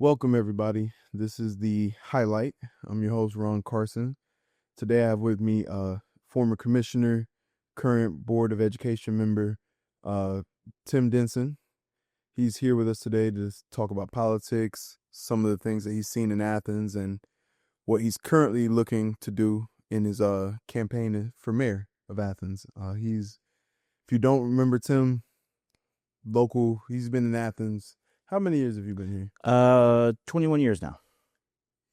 Welcome, everybody. This is the highlight. I'm your host, Ron Carson. Today, I have with me former commissioner, current Board of Education member, uh, Tim Denson. He's here with us today to talk about politics, some of the things that he's seen in Athens, and what he's currently looking to do in his campaign for mayor of Athens. If you don't remember Tim, local, he's been in Athens. How many years have you been here? 21 years now.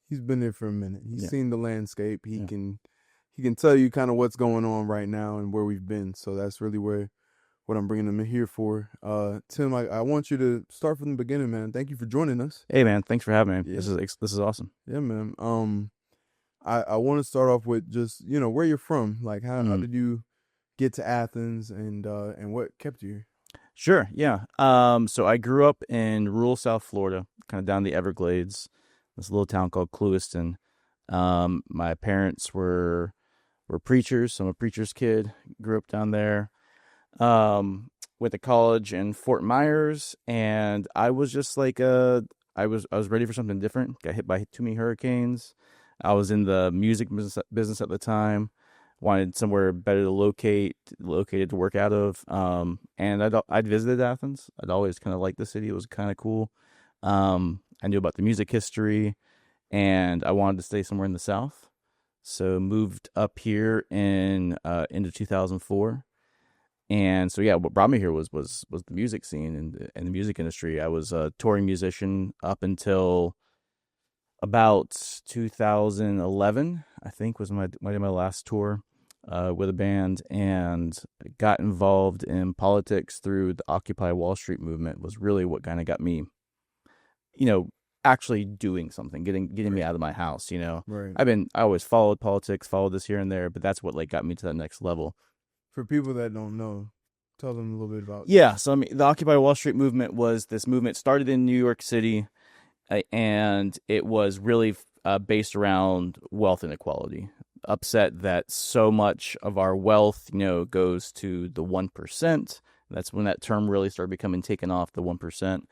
He's been there for a minute. He's Yeah. seen the landscape. He Yeah. can tell you kind of what's going on right now and where we've been. So that's really what I'm bringing him in here for. Tim, I want you to start from the beginning, man. Thank you for joining us. Hey, man. Thanks for having me. Yeah. This is awesome. Yeah, man. I want to start off with just where you're from. Like how did you get to Athens and what kept you here? Sure. Yeah. So I grew up in rural South Florida, kind of down the Everglades, this little town called Clewiston. My parents were preachers. So I'm a preacher's kid. Grew up down there. Went to college in Fort Myers, and I was just like I was ready for something different. Got hit by too many hurricanes. I was in the music business at the time. Wanted somewhere better to located to work out of. And I'd visited Athens. I'd always kind of liked the city. It was kind of cool. I knew about the music history, and I wanted to stay somewhere in the South. So moved up here into 2004. And so, yeah, what brought me here was the music scene and the music industry. I was a touring musician up until about 2011, I think, was my last tour with a band, and got involved in politics through the Occupy Wall Street movement. Was really what kind of got me, actually doing something, getting me out of my house. Right. I always followed politics, followed this here and there, but that's what got me to that next level. For people that don't know, tell them a little bit about. Yeah, so the Occupy Wall Street movement was this movement started in New York City, and it was really based around wealth inequality. Upset that so much of our wealth, goes to the 1%. That's when that term really started becoming taken off, the 1%,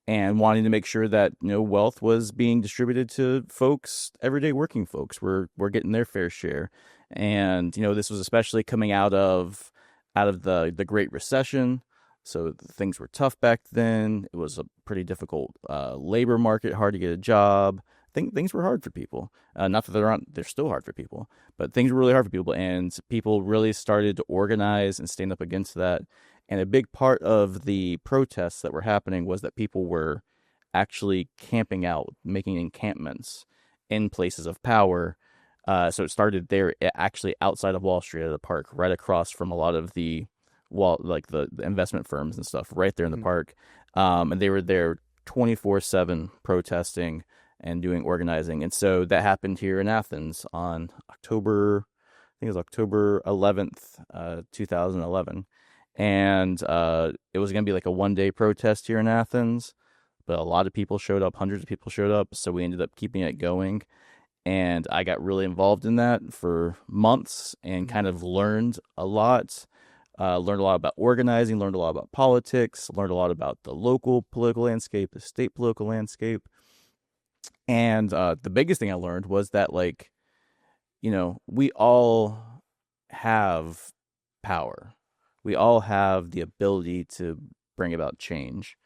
and wanting to make sure that wealth was being distributed to folks, everyday working folks. We're getting their fair share. And this was especially coming out of the Great Recession, so things were tough back then. It was a pretty difficult labor market, hard to get a job. Things were hard for people. Not that they're still hard for people, but things were really hard for people, and people really started to organize and stand up against that. And a big part of the protests that were happening was that people were actually camping out, making encampments in places of power. So it started there, actually outside of Wall Street at the park, right across from a lot of the the investment firms and stuff, right there in the park. And they were there 24/7 protesting and doing organizing. And so that happened here in Athens on October 11th, 2011. And it was going to be like a one-day protest here in Athens, but a lot of people showed up, hundreds of people showed up. So we ended up keeping it going. And I got really involved in that for months and kind of learned a lot. Learned a lot about organizing, learned a lot about politics, learned a lot about the local political landscape, the state political landscape. And the biggest thing I learned was that, we all have power. We all have the ability to bring about change.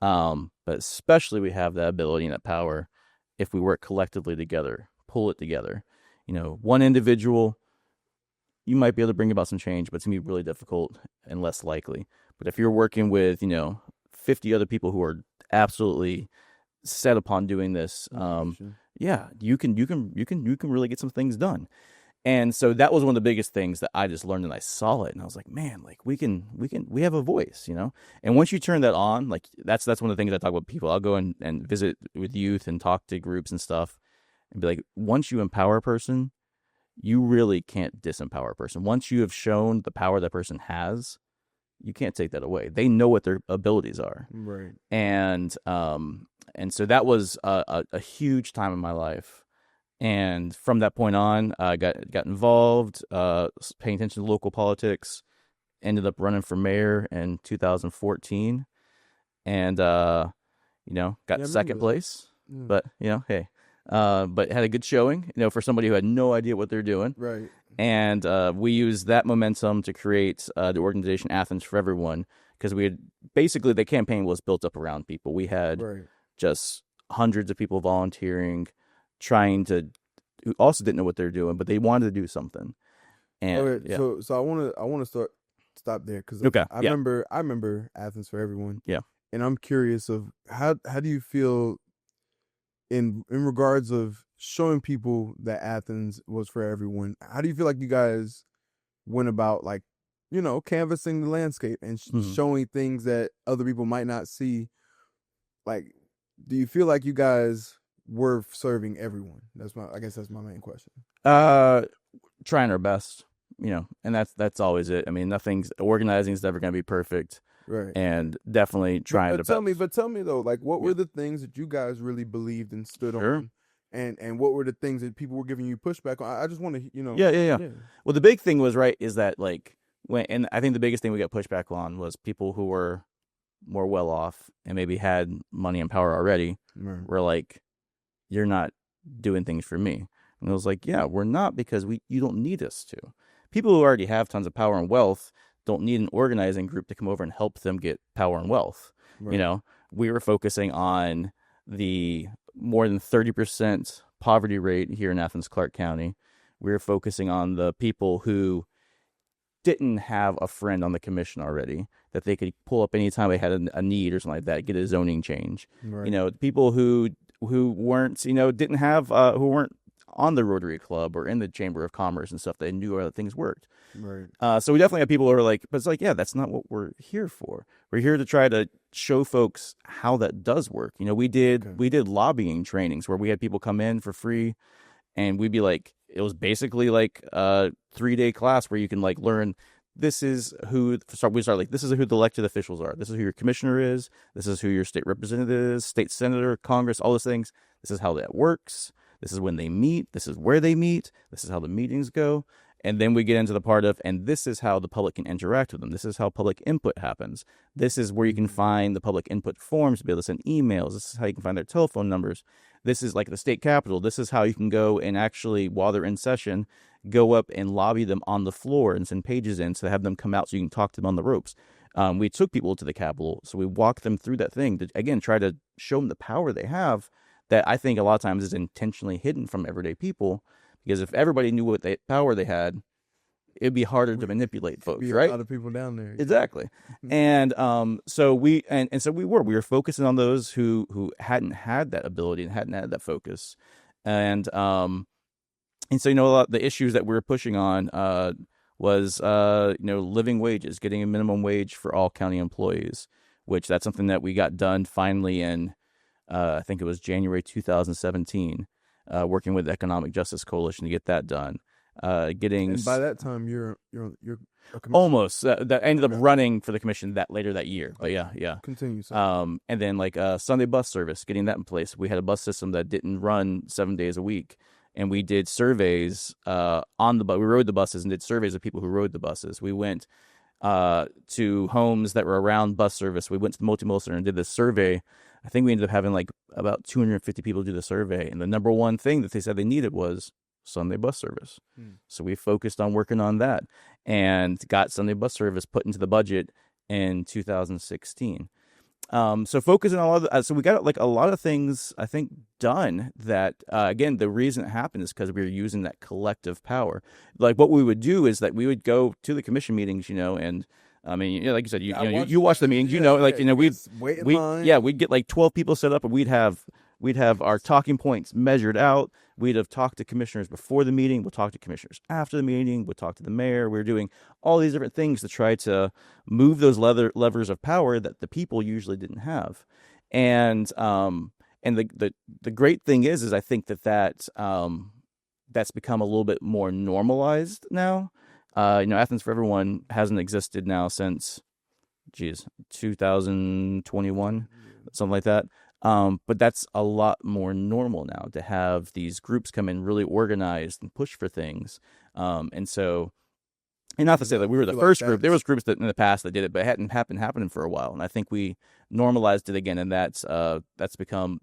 But especially we have that ability and that power if we work collectively together. Pull it together. One individual, you might be able to bring about some change, but it's gonna be really difficult and less likely. But if you're working with 50 other people who are absolutely set upon doing this, yeah, you can really get some things done. And so that was one of the biggest things that I just learned, and I saw it, and I was like, man, we have a voice, And once you turn that on, that's one of the things I talk about people. I'll go and visit with youth and talk to groups and stuff, and be like, once you empower a person, you really can't disempower a person. Once you have shown the power that person has, you can't take that away. They know what their abilities are. Right. And so that was a huge time in my life. And from that point on, I got involved, paying attention to local politics, ended up running for mayor in 2014, and got second place. Yeah. but hey, but had a good showing, for somebody who had no idea what they're doing. Right. And we used that momentum to create the organization Athens for Everyone, because we had basically, the campaign was built up around people. We had Right. just hundreds of people volunteering, trying to, who also didn't know what they're doing, but they wanted to do something. And Okay. yeah, So I want to stop there because okay, I yeah, remember Athens for Everyone, yeah. and I'm curious of how do you feel in regards of showing people that Athens was for everyone? How do you feel like you guys went about, like, canvassing the landscape and Mhm. showing things that other people might not see? Like, do you feel like you guys were serving everyone? I guess that's my main question. Uh, Trying our best, and that's always it. I mean, nothing's organizing is never going to be perfect, Right. and definitely But trying but the tell me, best. but tell me though, like, what Yeah, were the things that you guys really believed and stood sure. on, and what were the things that people were giving you pushback on? I just want to, Yeah, yeah, yeah. yeah, Well, the big thing was, right, is that, like, and I think the biggest thing we got pushback on was people who were more well off and maybe had money and power already right, were like, "You're not doing things for me." And I was like, "Yeah, we're not, because you don't need us to." People who already have tons of power and wealth don't need an organizing group to come over and help them get power and wealth. You right, know, we were focusing on the more than 30% poverty rate here in Athens, Clarke County. We were focusing on the people who didn't have a friend on the commission already that they could pull up anytime they had a need or something like that, get a zoning change. right, People who weren't, didn't have, who weren't on the Rotary Club or in the Chamber of Commerce and stuff. They knew how things worked. right, So we definitely have people who are like, but it's like, yeah, that's not what we're here for. We're here to try to show folks how that does work. We did okay, we did lobbying trainings where we had people come in for free, and we'd be like, it was basically like a 3-day class where you can, like, learn, this is who, we start like, this is who the elected officials are, this is who your commissioner is, this is who your state representative is, state senator, Congress, all those things. This is how that works, this is when they meet, this is where they meet, this is how the meetings go. And then we get into the part of, and this is how the public can interact with them, this is how public input happens, this is where you can mhm, find the public input forms to be able to send emails, this is how you can find their telephone numbers. This is like the state capitol. This is how you can go and actually, while they're in session, go up and lobby them on the floor and send pages in to have them come out so you can talk to them on the ropes. We took people to the Capitol, so we walked them through that thing to, again, try to show them the power they have that I think a lot of times is intentionally hidden from everyday people. Because if everybody knew what power they had, it'd be harder to manipulate it'd folks, be a right? lot of people down there, yeah. Exactly. Mhm. And so we were focusing on those who hadn't had that ability and hadn't had that focus. And so, a lot of the issues that we were pushing on was living wages, getting a minimum wage for all county employees, which that's something that we got done finally in I think it was January 2017, working with the Economic Justice Coalition to get that done. Getting And by that time, you're a commissioner. almost that ended up Okay, running for the commission that year, but okay. yeah, yeah. Continue, sir. And then, like, Sunday bus service, getting that in place. We had a bus system that didn't run 7 days a week, and we did surveys on the bus. We rode the buses and did surveys of people who rode the buses. We went to homes that were around bus service. We went to the multimodal center and did this survey. I think we ended up having like about 250 people do the survey, and the number one thing that they said they needed was Sunday bus service. Hmm. So we focused on working on that and got Sunday bus service put into the budget in 2016. So focusing on so we got like a lot of things, I think, done that, again, the reason it happened is because we were using that collective power. Like, what we would do is that we would go to the commission meetings, and I mean, like you said, Yeah, I watched you you watch the guys. meetings, Yeah, like, yeah. You we'd, guys wait in line. yeah, we'd get like 12 people set up, and we'd have our talking points measured out. We'd have talked to commissioners before the meeting. We'll talk to commissioners after the meeting. We'll talk to the mayor. We're doing all these different things to try to move those levers of power that the people usually didn't have. And the great thing is I think that's become a little bit more normalized now. Athens for Everyone hasn't existed now since 2021, something like that. But that's a lot more normal now to have these groups come in really organized and push for things. And not to say that we were the Feel like first group. There that's was groups that in the past that did it, but it hadn't happening for a while. And I think we normalized it again, and that's become.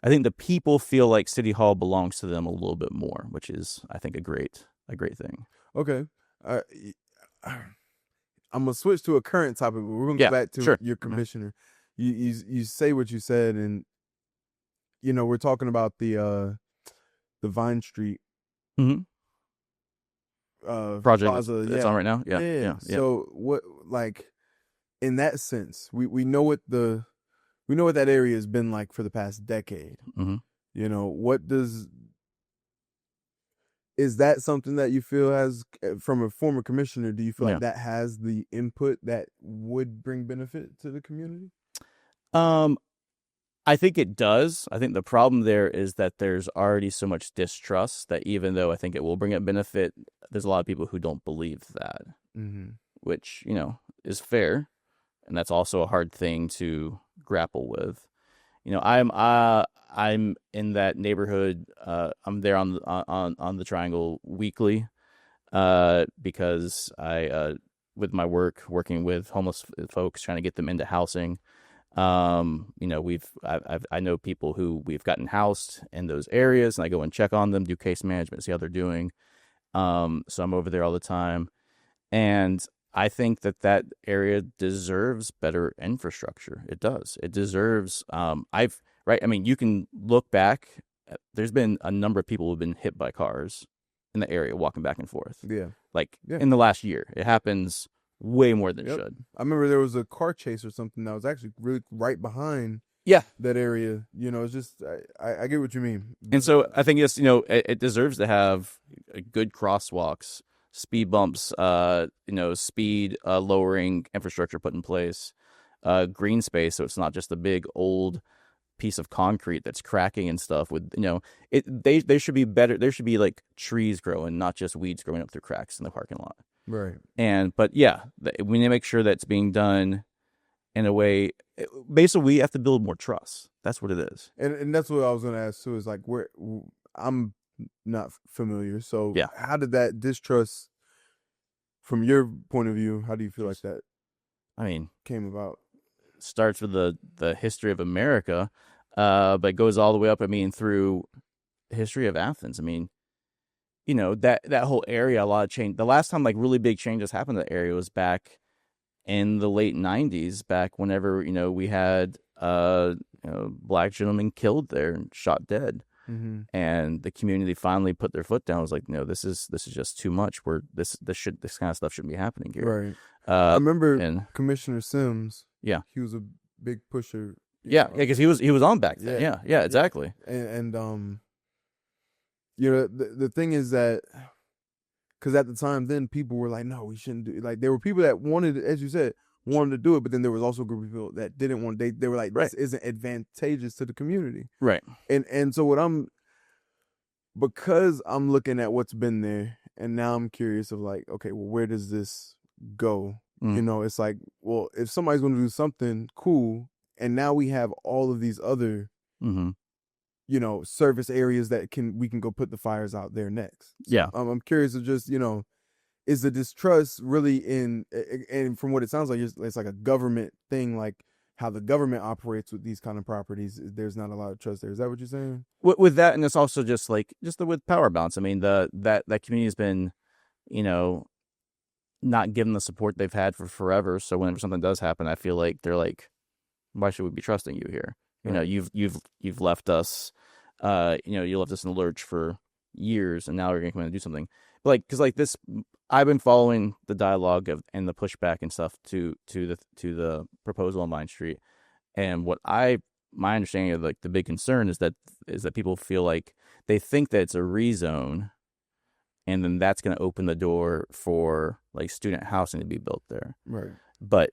I think the people feel like City Hall belongs to them a little bit more, which is, I think, a great thing. Okay. Uh, I'm gonna switch to a current topic, but we're gonna go Yeah, back to sure. your commissioner. You say what you said, and we're talking about the Vine Street Mm-hmm. Project plaza. that's on right now. Yeah, Yeah. yeah, yeah. So what, like, in that sense, we know what that area has been like for the past decade. Mm-hmm. What is that something that you feel has, from a former commissioner, do you feel Yeah. like that has the input that would bring benefit to the community? I think it does. I think the problem there is that there's already so much distrust that even though I think it will bring a benefit, there's a lot of people who don't believe that, Mm-hmm. which, is fair. And that's also a hard thing to grapple with. I'm in that neighborhood. I'm there on the Triangle weekly, because I with my working with homeless folks, trying to get them into housing. I know people who we've gotten housed in those areas, and I go and check on them, do case management, see how they're doing. So I'm over there all the time, and I think that area deserves better infrastructure. It does. It deserves. Right. I mean, you can look back. There's been a number of people who've been hit by cars in the area walking back and forth. Yeah. Like Yeah. in the last year, it happens way more than it should. I remember there was a car chase or something that was actually really right behind Yeah. that area. It's just, I get what you mean. And so I think it deserves to have good crosswalks, speed bumps, speed lowering infrastructure put in place, green space, so it's not just a big old piece of concrete that's cracking and stuff. With they should be better. There should be like trees growing, not just weeds growing up through cracks in the parking lot. Right. But yeah, we need to make sure that it's being done in a way. Basically, we have to build more trust. That's what it is. And that's what I was going to ask too. Is like, where I'm not familiar. So yeah, how did that distrust, from your point of view, how do you feel like that? I mean, came about? Starts with the history of America, but goes all the way up. I mean, through the history of Athens. I mean, that whole area, a lot of change. The last time like really big changes happened in the area was back in the late 90s, back whenever we had black gentlemen killed there and shot dead. Mm-hmm. And the community finally put their foot down. It was like, no, this is just too much. This kind of stuff shouldn't be happening here. Right. I remember Commissioner Sims. Yeah, he was a big pusher. Yeah, because he was on back then. Yeah, exactly. And the thing is that, because at the time then people were like, no, we shouldn't do it. Like, there were people that wanted, as you said, wanted to do it, but then there was also a group of people that didn't want. They were like, this isn't advantageous to the community. Right. And so because I'm looking at what's been there, and now I'm curious of like, okay, well, where does this go? It's like, well, if somebody's going to do something cool, and now we have all of these other, service areas that we can go put the fires out there next. Yeah. I'm curious of just, is the distrust really and from what it sounds like, it's like a government thing, like how the government operates with these kind of properties. There's not a lot of trust there. Is that what you're saying? With that, and it's also just with power balance. I mean, that community has been, not given the support they've had for forever. So whenever something does happen, I feel like they're like, why should we be trusting you here? Right. You've left us, you left us in the lurch for years, and now you're going to come in and do something. But because this, I've been following the dialogue and the pushback and stuff to the proposal on Vine Street, and my understanding of the big concern is that people feel like they think that it's a rezone, and then that's going to open the door for student housing to be built there. Right. But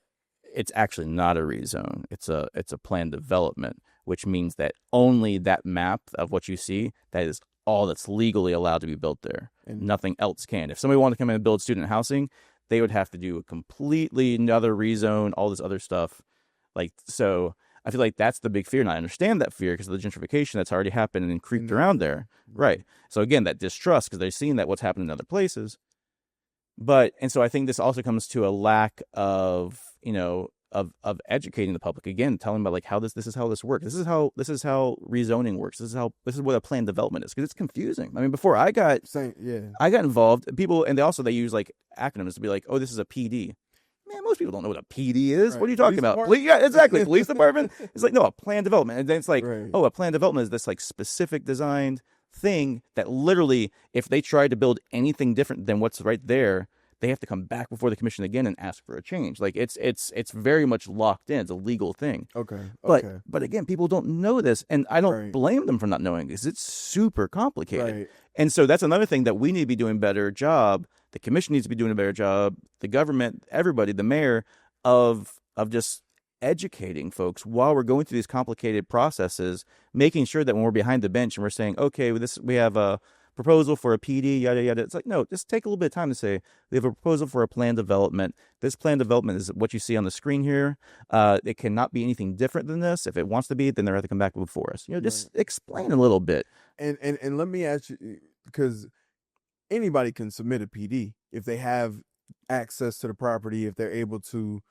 it's actually not a rezone. It's a planned development, which means that only that map of what you see, that is all that's legally allowed to be built there. And nothing else can. If somebody wanted to come in and build student housing, they would have to do a completely another rezone, all this other stuff. So I feel like that's the big fear, and I understand that fear because of the gentrification that's already happened and creeped around there. Right. So again, that distrust, because they've seen that what's happened in other places. And so I think this also comes to a lack of, of educating the public, again, telling them about like how this is how this works. This is how rezoning works. This is what a planned development is, because it's confusing. I mean, before I got involved, people, and they use like acronyms to be like, oh, this is a PD. Man, most people don't know what a PD is. Right. What are you talking about? Yeah, exactly. Police department. It's like, no, a planned development. And then it's like, oh, a planned development is this like specific designed thing that literally, if they try to build anything different than what's right there, they have to come back before the commission again and ask for a change. Like it's very much locked in. It's a legal thing. Okay. But again, people don't know this, and I don't blame them for not knowing, because it's super complicated. Right. And so that's another thing that we need to be doing a better job. The commission needs to be doing a better job. The government, everybody, the mayor, of just educating folks while we're going through these complicated processes, making sure that when we're behind the bench and we're saying, okay, we have a proposal for a PD, yada yada. It's like, no, just take a little bit of time to say we have a proposal for a planned development. This planned development is what you see on the screen here. It cannot be anything different than this. If it wants to be, then they have to come back before us. Just explain a little bit. And let me ask you, because anybody can submit a PD if they have access to the property, if they're able to,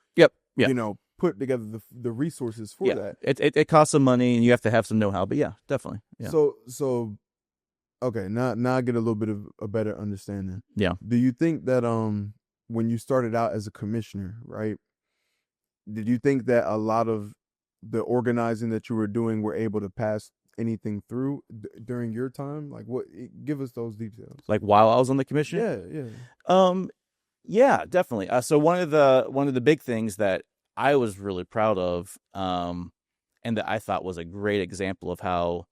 put together the resources for that. It costs some money, and you have to have some know-how. But yeah, definitely. Yeah. So. Okay, now I get a little bit of a better understanding. Yeah. Do you think that when you started out as a commissioner, right, did you think that a lot of the organizing that you were doing were able to pass anything through during your time? Like, give us those details. Like while I was on the commission? Yeah. Yeah, definitely. So one of the big things that I was really proud of, and that I thought was a great example of how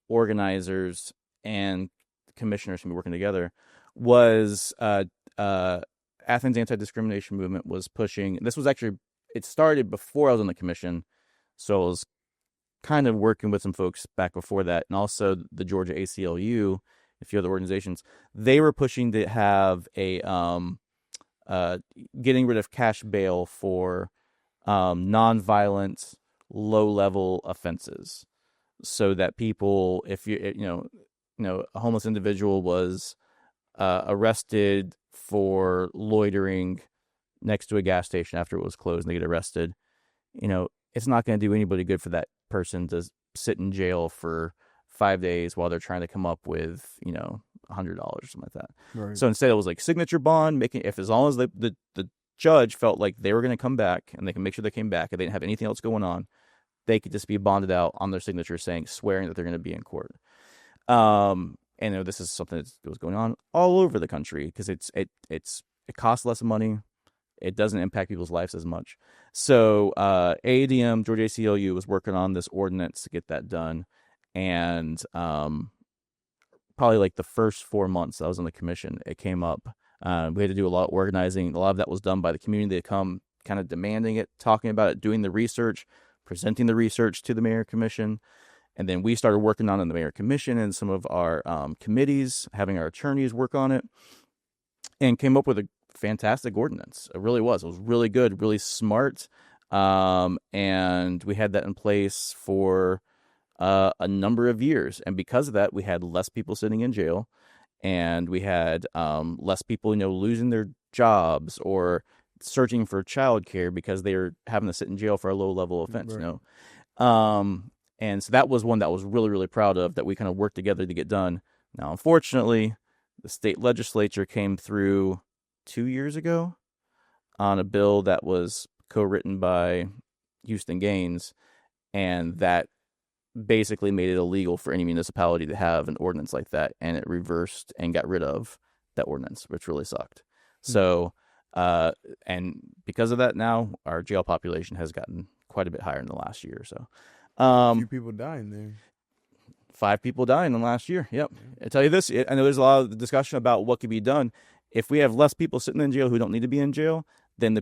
organizers and commissioners can be working together, was Athens anti-discrimination movement was pushing. This was actually, it started before I was on the commission, so I was kind of working with some folks back before that, and also the Georgia ACLU, a few other organizations. They were pushing to have a getting rid of cash bail for nonviolent, low-level offenses, so that people, if a homeless individual was arrested for loitering next to a gas station after it was closed and they get arrested, it's not going to do anybody good for that person to sit in jail for 5 days while they're trying to come up with, $100 or something like that. Right. So instead it was like signature bond, as long as the judge felt like they were going to come back and they can make sure they came back and they didn't have anything else going on, they could just be bonded out on their signature swearing that they're going to be in court. And this is something that was going on all over the country, because it costs less money. It doesn't impact people's lives as much. So AADM, Georgia ACLU, was working on this ordinance to get that done. And probably like the first 4 months I was on the commission, it came up. We had to do a lot of organizing. A lot of that was done by the community. They come kind of demanding it, talking about it, doing the research, presenting the research to the mayor commission. And then we started working on it in the mayor commission and some of our committees, having our attorneys work on it, and came up with a fantastic ordinance. It really was. It was really good, really smart. And we had that in place for a number of years. And because of that, we had less people sitting in jail, and we had less people, losing their jobs or searching for childcare because they were having to sit in jail for a low-level offense. Right. And so that was one that I was really, really proud of, that we kind of worked together to get done. Now, unfortunately, the state legislature came through 2 years ago on a bill that was co-written by Houston Gaines, and that basically made it illegal for any municipality to have an ordinance like that, and it reversed and got rid of that ordinance, which really sucked. Mm-hmm. So, and because of that, now our jail population has gotten quite a bit higher in the last year or so. A few people dying there. 5 people died in the last year. Yep. I tell you this, I know there's a lot of discussion about what could be done. If we have less people sitting in jail who don't need to be in jail, then the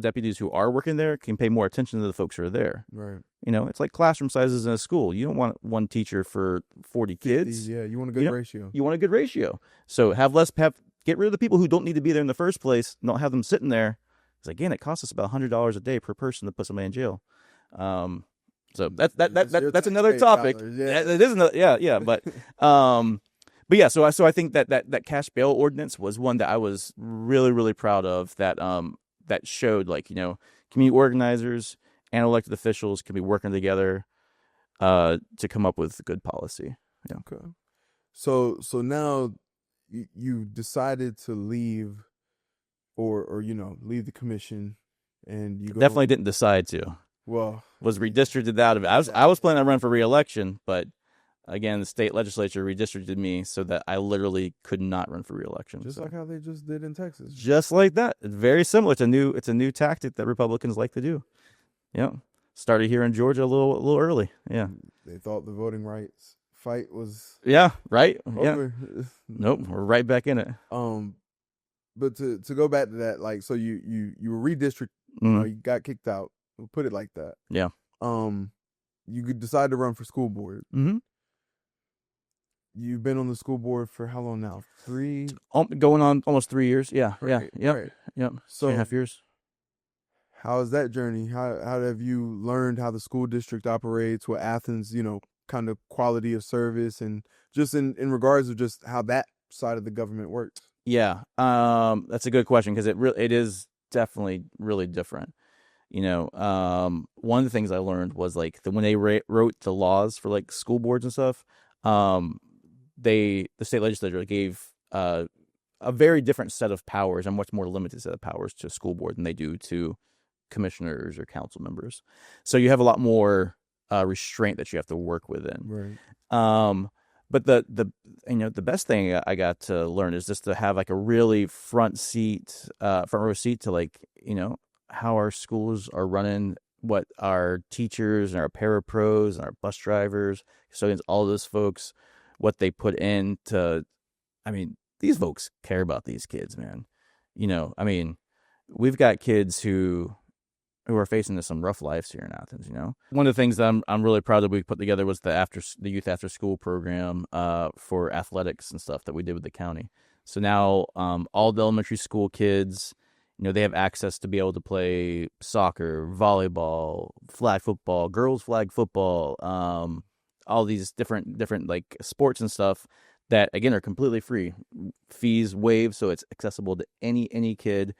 deputies who are working there can pay more attention to the folks who are there. Right. It's like classroom sizes in a school. You don't want one teacher for 40 kids. Yeah, you want a good ratio. You want a good ratio. So get rid of the people who don't need to be there in the first place. Don't have them sitting there. Because again, it costs us about $100 a day per person to put somebody in jail. So that's another topic. Yeah. It is another, yeah. But yeah. So I think that cash bail ordinance was one that I was really, really proud of. That that showed like, community organizers and elected officials can be working together to come up with good policy. Yeah. Okay. So now you decided to leave, or leave the commission, and you go. Definitely didn't decide to. Well, Was redistricted out of it. I was planning on running for re-election, but again, the state legislature redistricted me so that I literally could not run for re-election. just like how they just did in Texas. Just like that. It's very similar. It's a new tactic that Republicans like to do. Yeah. Started here in Georgia a little early. Yeah. They thought the voting rights fight was Yeah, right. over. Yeah. Nope, we're right back in it. But to go back to that, like, so you were redistricted, Mhm. you got kicked out. We'll put it like that. Yeah. You could decide to run for school board. Mm-hmm. You've been on the school board for how long now? Going on almost 3 years. Yeah. Right, Yeah. Yep. right. Yep. So 2.5 years. how is that journey? How have you learned how the school district operates? What Athens, kind of quality of service, and just in regards of just how that side of the government works. Yeah. That's a good question because it is definitely really different. One of the things I learned was like when they wrote the laws for like school boards and stuff, the state legislature gave a very different set of powers, a much more limited set of powers to school board than they do to commissioners or council members. So you have a lot more restraint that you have to work within. Right. But the best thing I got to learn is just to have like a really front row seat to like how our schools are running, what our teachers and our parapros and our bus drivers, custodians, all those folks, what they put into. I mean, these folks care about these kids, man. We've got kids who are facing some rough lives here in Athens. One of the things that I'm really proud that we put together was the youth after school program for athletics and stuff that we did with the county. So now all the elementary school kids, they have access to be able to play soccer, volleyball, flag football, girls flag football, all these different like sports and stuff that again are completely free, fees waived, so it's accessible to any kid,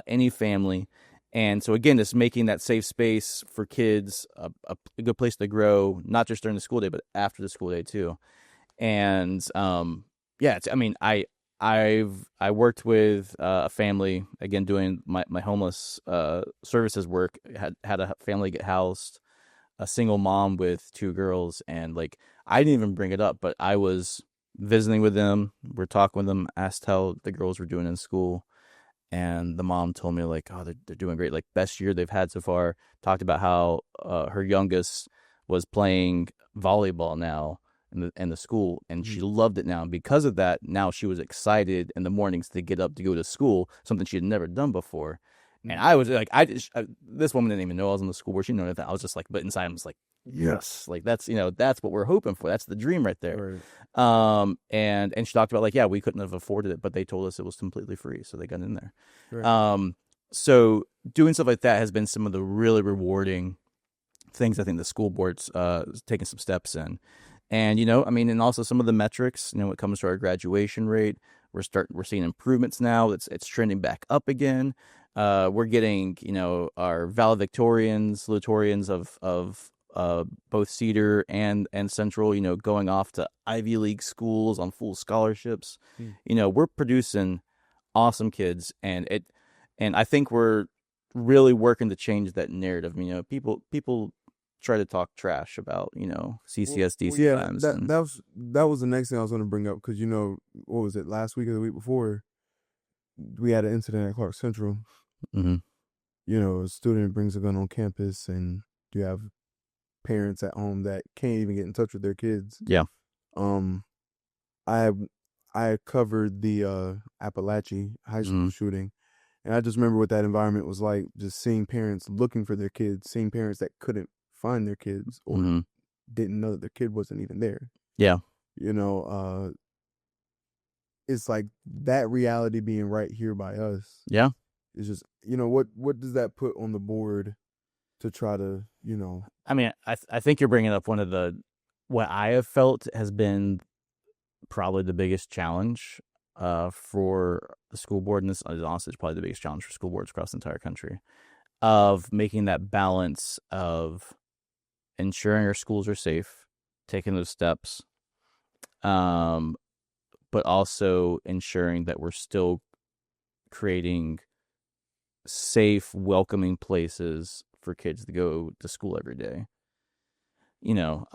any family. And so again, just making that safe space for kids, a good place to grow, not just during the school day, but after the school day too. And I worked with a family again doing my homeless services work. Had a family get housed, a single mom with 2 girls, and like I didn't even bring it up, but I was visiting with them. We're talking with them, asked how the girls were doing in school. And the mom told me like, oh, they're doing great. Like best year they've had so far. Talked about how her youngest was playing volleyball now in the school, and she loved it now. And because of that, now she was excited in the mornings to get up to go to school, something she had never done before. And I was like, this woman didn't even know I was on the school board. She didn't know anything. I was just like, but inside I was like, yes, like that's what we're hoping for. That's the dream right there. Right. And she talked about like, yeah, we couldn't have afforded it, but they told us it was completely free, so they got in there. Right. So doing stuff like that has been some of the really rewarding things. I think the school board's taking some steps in, and and also some of the metrics. When it comes to our graduation rate, we're seeing improvements now. It's trending back up again. We're getting our valedictorians, salutatorians of both Cedar and Central, going off to Ivy League schools on full scholarships. We're producing awesome kids, and I think we're really working to change that narrative. People try to talk trash about CCSD sometimes. That was the next thing I was going to bring up, because what was it, last week or the week before, we had an incident at Clarke Central. Mm-hmm. A student brings a gun on campus, and you have parents at home that can't even get in touch with their kids. Yeah. I covered the Appalachia high school shooting, and I just remember what that environment was like, just seeing parents looking for their kids, seeing parents that couldn't find their kids or didn't know that their kid wasn't even there. Yeah. It's like that reality being right here by us. Yeah. It's just, what does that put on the board to try to, I mean, I think you're bringing up one of what I have felt has been probably the biggest challenge for the school board, and this is honestly probably the biggest challenge for school boards across the entire country, of making that balance of ensuring our schools are safe, taking those steps, um, but also ensuring that we're still creating safe, welcoming places for kids to go to school every day. You know,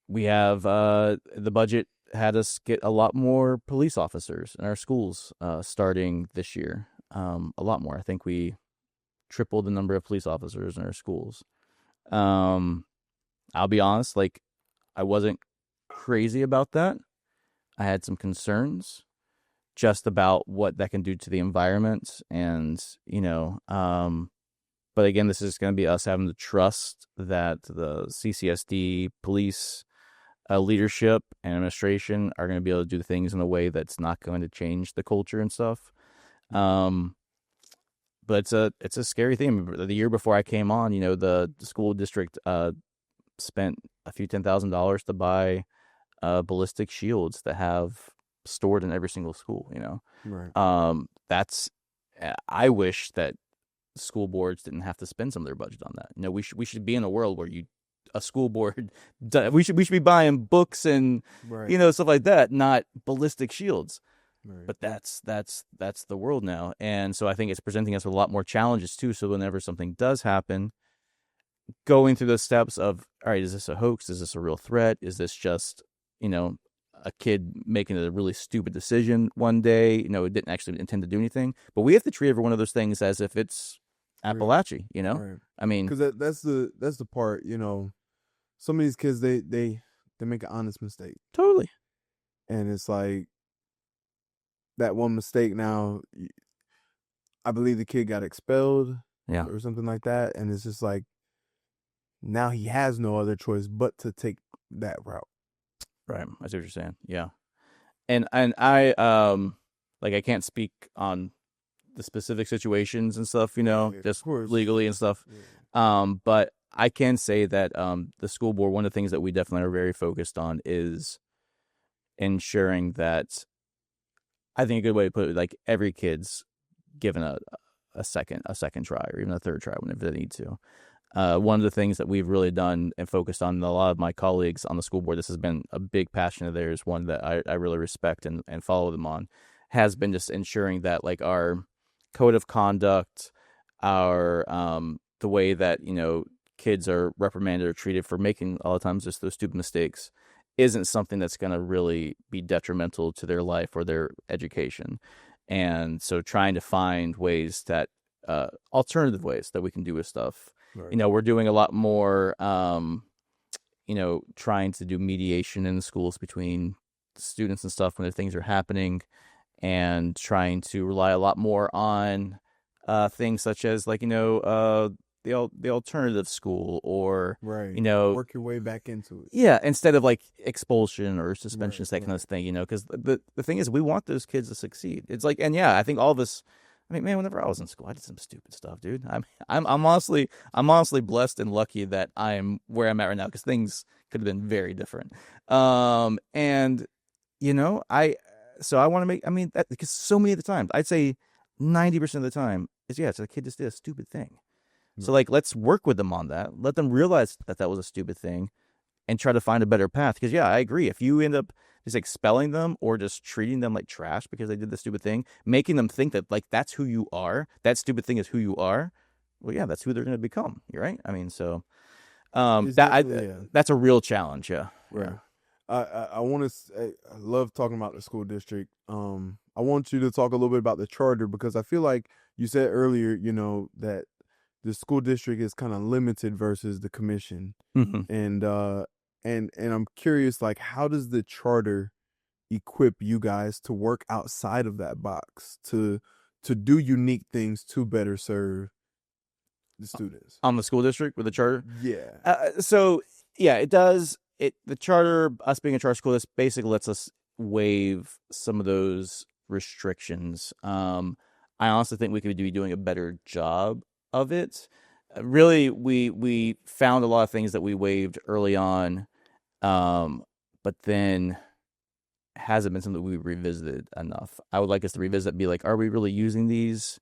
we have the budget had us get a lot more police officers in our schools starting this year. A lot more. I think we tripled the number of police officers in our schools. Um, I'll be honest, like I wasn't crazy about that. I had some concerns just about what that can do to the environment, and but again, this is going to be us having to trust that the CCSD police leadership and administration are going to be able to do things in a way that's not going to change the culture and stuff. Um, but it's a scary thing. The year before I came on, the school district spent a few $10,000 to buy ballistic shields that have stored in every single school. Right. That's I wish that school boards didn't have to spend some of their budget on that. We should be in a world where a school board we should be buying books and Right. stuff like that, not ballistic shields. Right. But that's the world now, and so I think it's presenting us with a lot more challenges too. So whenever something does happen, going through those steps of, all right, is this a hoax? Is this a real threat? Is this just a kid making a really stupid decision one day? It didn't actually intend to do anything. But we have to treat every one of those things as if it's Real. Appalachia. Right. I mean, Because that's the part. Some of these kids they make an honest mistake, totally. and it's like that one mistake. Now, I believe the kid got expelled Yeah. or something like that, and it's just like now he has no other choice but to take that route. Right. I see what you're saying. Yeah. And I like I can't speak on the specific situations and stuff, Yeah, of just course. legally and stuff. Yeah. But I can say that the school board, one of the things that we definitely are very focused on is ensuring that, I think a good way to put it, like every kid's given a second try, or even a third try whenever they need to. One of the things that we've really done and focused on, a lot of my colleagues on the school board, this has been a big passion of theirs, one that I really respect and follow them on, has been just ensuring that like our code of conduct, our the way that kids are reprimanded or treated for making a lot of times just those stupid mistakes, isn't something that's going to really be detrimental to their life or their education. And so trying to find ways that alternative ways that we can do with stuff. Right. We're doing a lot more trying to do mediation in the schools between students and stuff when things are happening, and trying to rely a lot more on things such as like the alternative school, or Right. Work your way back into it. yeah, instead of like expulsion or suspension, Right. that kind Right. of thing, because the thing is, we want those kids to succeed. It's like, and yeah, I think all of us. I mean, man, whenever I was in school, I did some stupid stuff, dude. I'm honestly blessed and lucky that I'm where I'm at right now, because things could have been very different. And I so I want to make. I mean, that, because so many of the times, I'd say 90% of the time, it's a kid just did a stupid thing. So like, let's work with them on that. Let them realize that that was a stupid thing, and try to find a better path. Because yeah, I agree. If you end up just expelling them or just treating them like trash because they did the stupid thing, making them think that like that's who you are, that stupid thing is who you are. Well, yeah, that's who they're going to become. You're right. I mean, so It's definitely that's a real challenge. Yeah. right. Yeah. I want to. I love talking about the school district. I want you to talk a little bit about the charter, because I feel like you said earlier, that the school district is kind of limited versus the commission, Mm-hmm. and I'm curious, like, how does the charter equip you guys to work outside of that box, to do unique things to better serve the students? On the school district with the charter. Yeah. So yeah, it does. The charter, us being a charter school, this basically lets us waive some of those restrictions. I honestly think we could be doing a better job of it. Really, we found a lot of things that we waived early on, but then hasn't been something we revisited enough. I would like us to revisit, and be like, are we really using these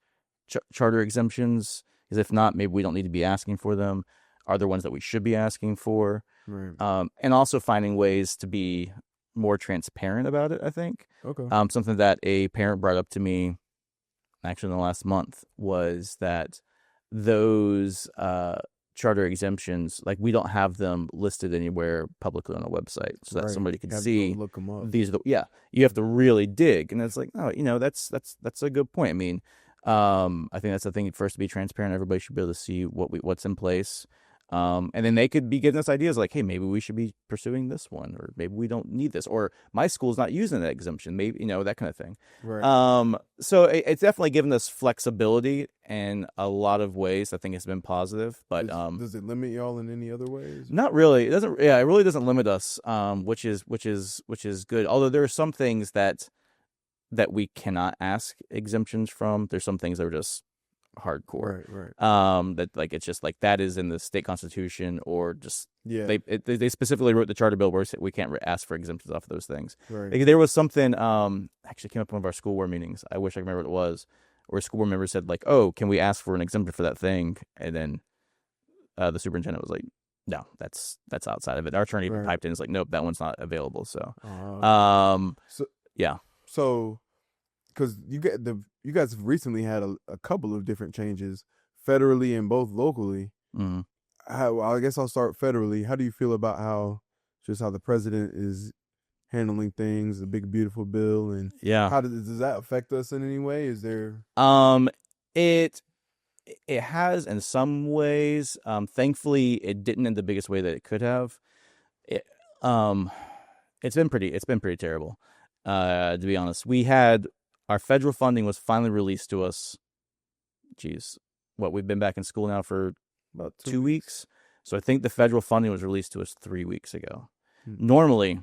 charter exemptions? Because if not, maybe we don't need to be asking for them. Are there ones that we should be asking for? Right. And also finding ways to be more transparent about it, I think. Okay. Something that a parent brought up to me actually in the last month was that those charter exemptions, like, we don't have them listed anywhere publicly on a website so that Right. somebody can You have to see go look them up. these are you have to really dig. And it's like, oh, that's a good point. I mean, I think that's the thing, first, to be transparent. Everybody should be able to see what's in place. And then they could be giving us ideas like, hey, maybe we should be pursuing this one, or maybe we don't need this, or my school's not using that exemption, maybe, that kind of thing. Right. So it's definitely given us flexibility in a lot of ways. I think it's been positive, but does it limit y'all in any other ways? not really. It doesn't. Yeah, it really doesn't limit us. Which is good. Although there are some things that we cannot ask exemptions from. There's some things that are just hardcore. Right. That, like, it's just like that is in the state constitution, or just Yeah. they specifically wrote the charter bill where we can't ask for exemptions off of those things. Right. Like, there was something actually came up in one of our school board meetings. I wish I could remember what it was. Where a school board member said, like, "Oh, can we ask for an exemption for that thing?" And then the superintendent was like, "No, that's outside of it." Our attorney Right. piped in, is like, "Nope, that one's not available." So, So yeah. so because you guys have recently had a couple of different changes federally and both locally. Mm-hmm. I guess I'll start federally. How do you feel about how the president is handling things, the big beautiful bill, and Yeah. how does that affect us in any way? Is there It has in some ways. Thankfully, it didn't in the biggest way that it could have. It, it's been pretty terrible. To be honest, we had our federal funding was finally released to us. Geez, we've been back in school now for about 2 weeks. So I think the federal funding was released to us 3 weeks ago. Normally,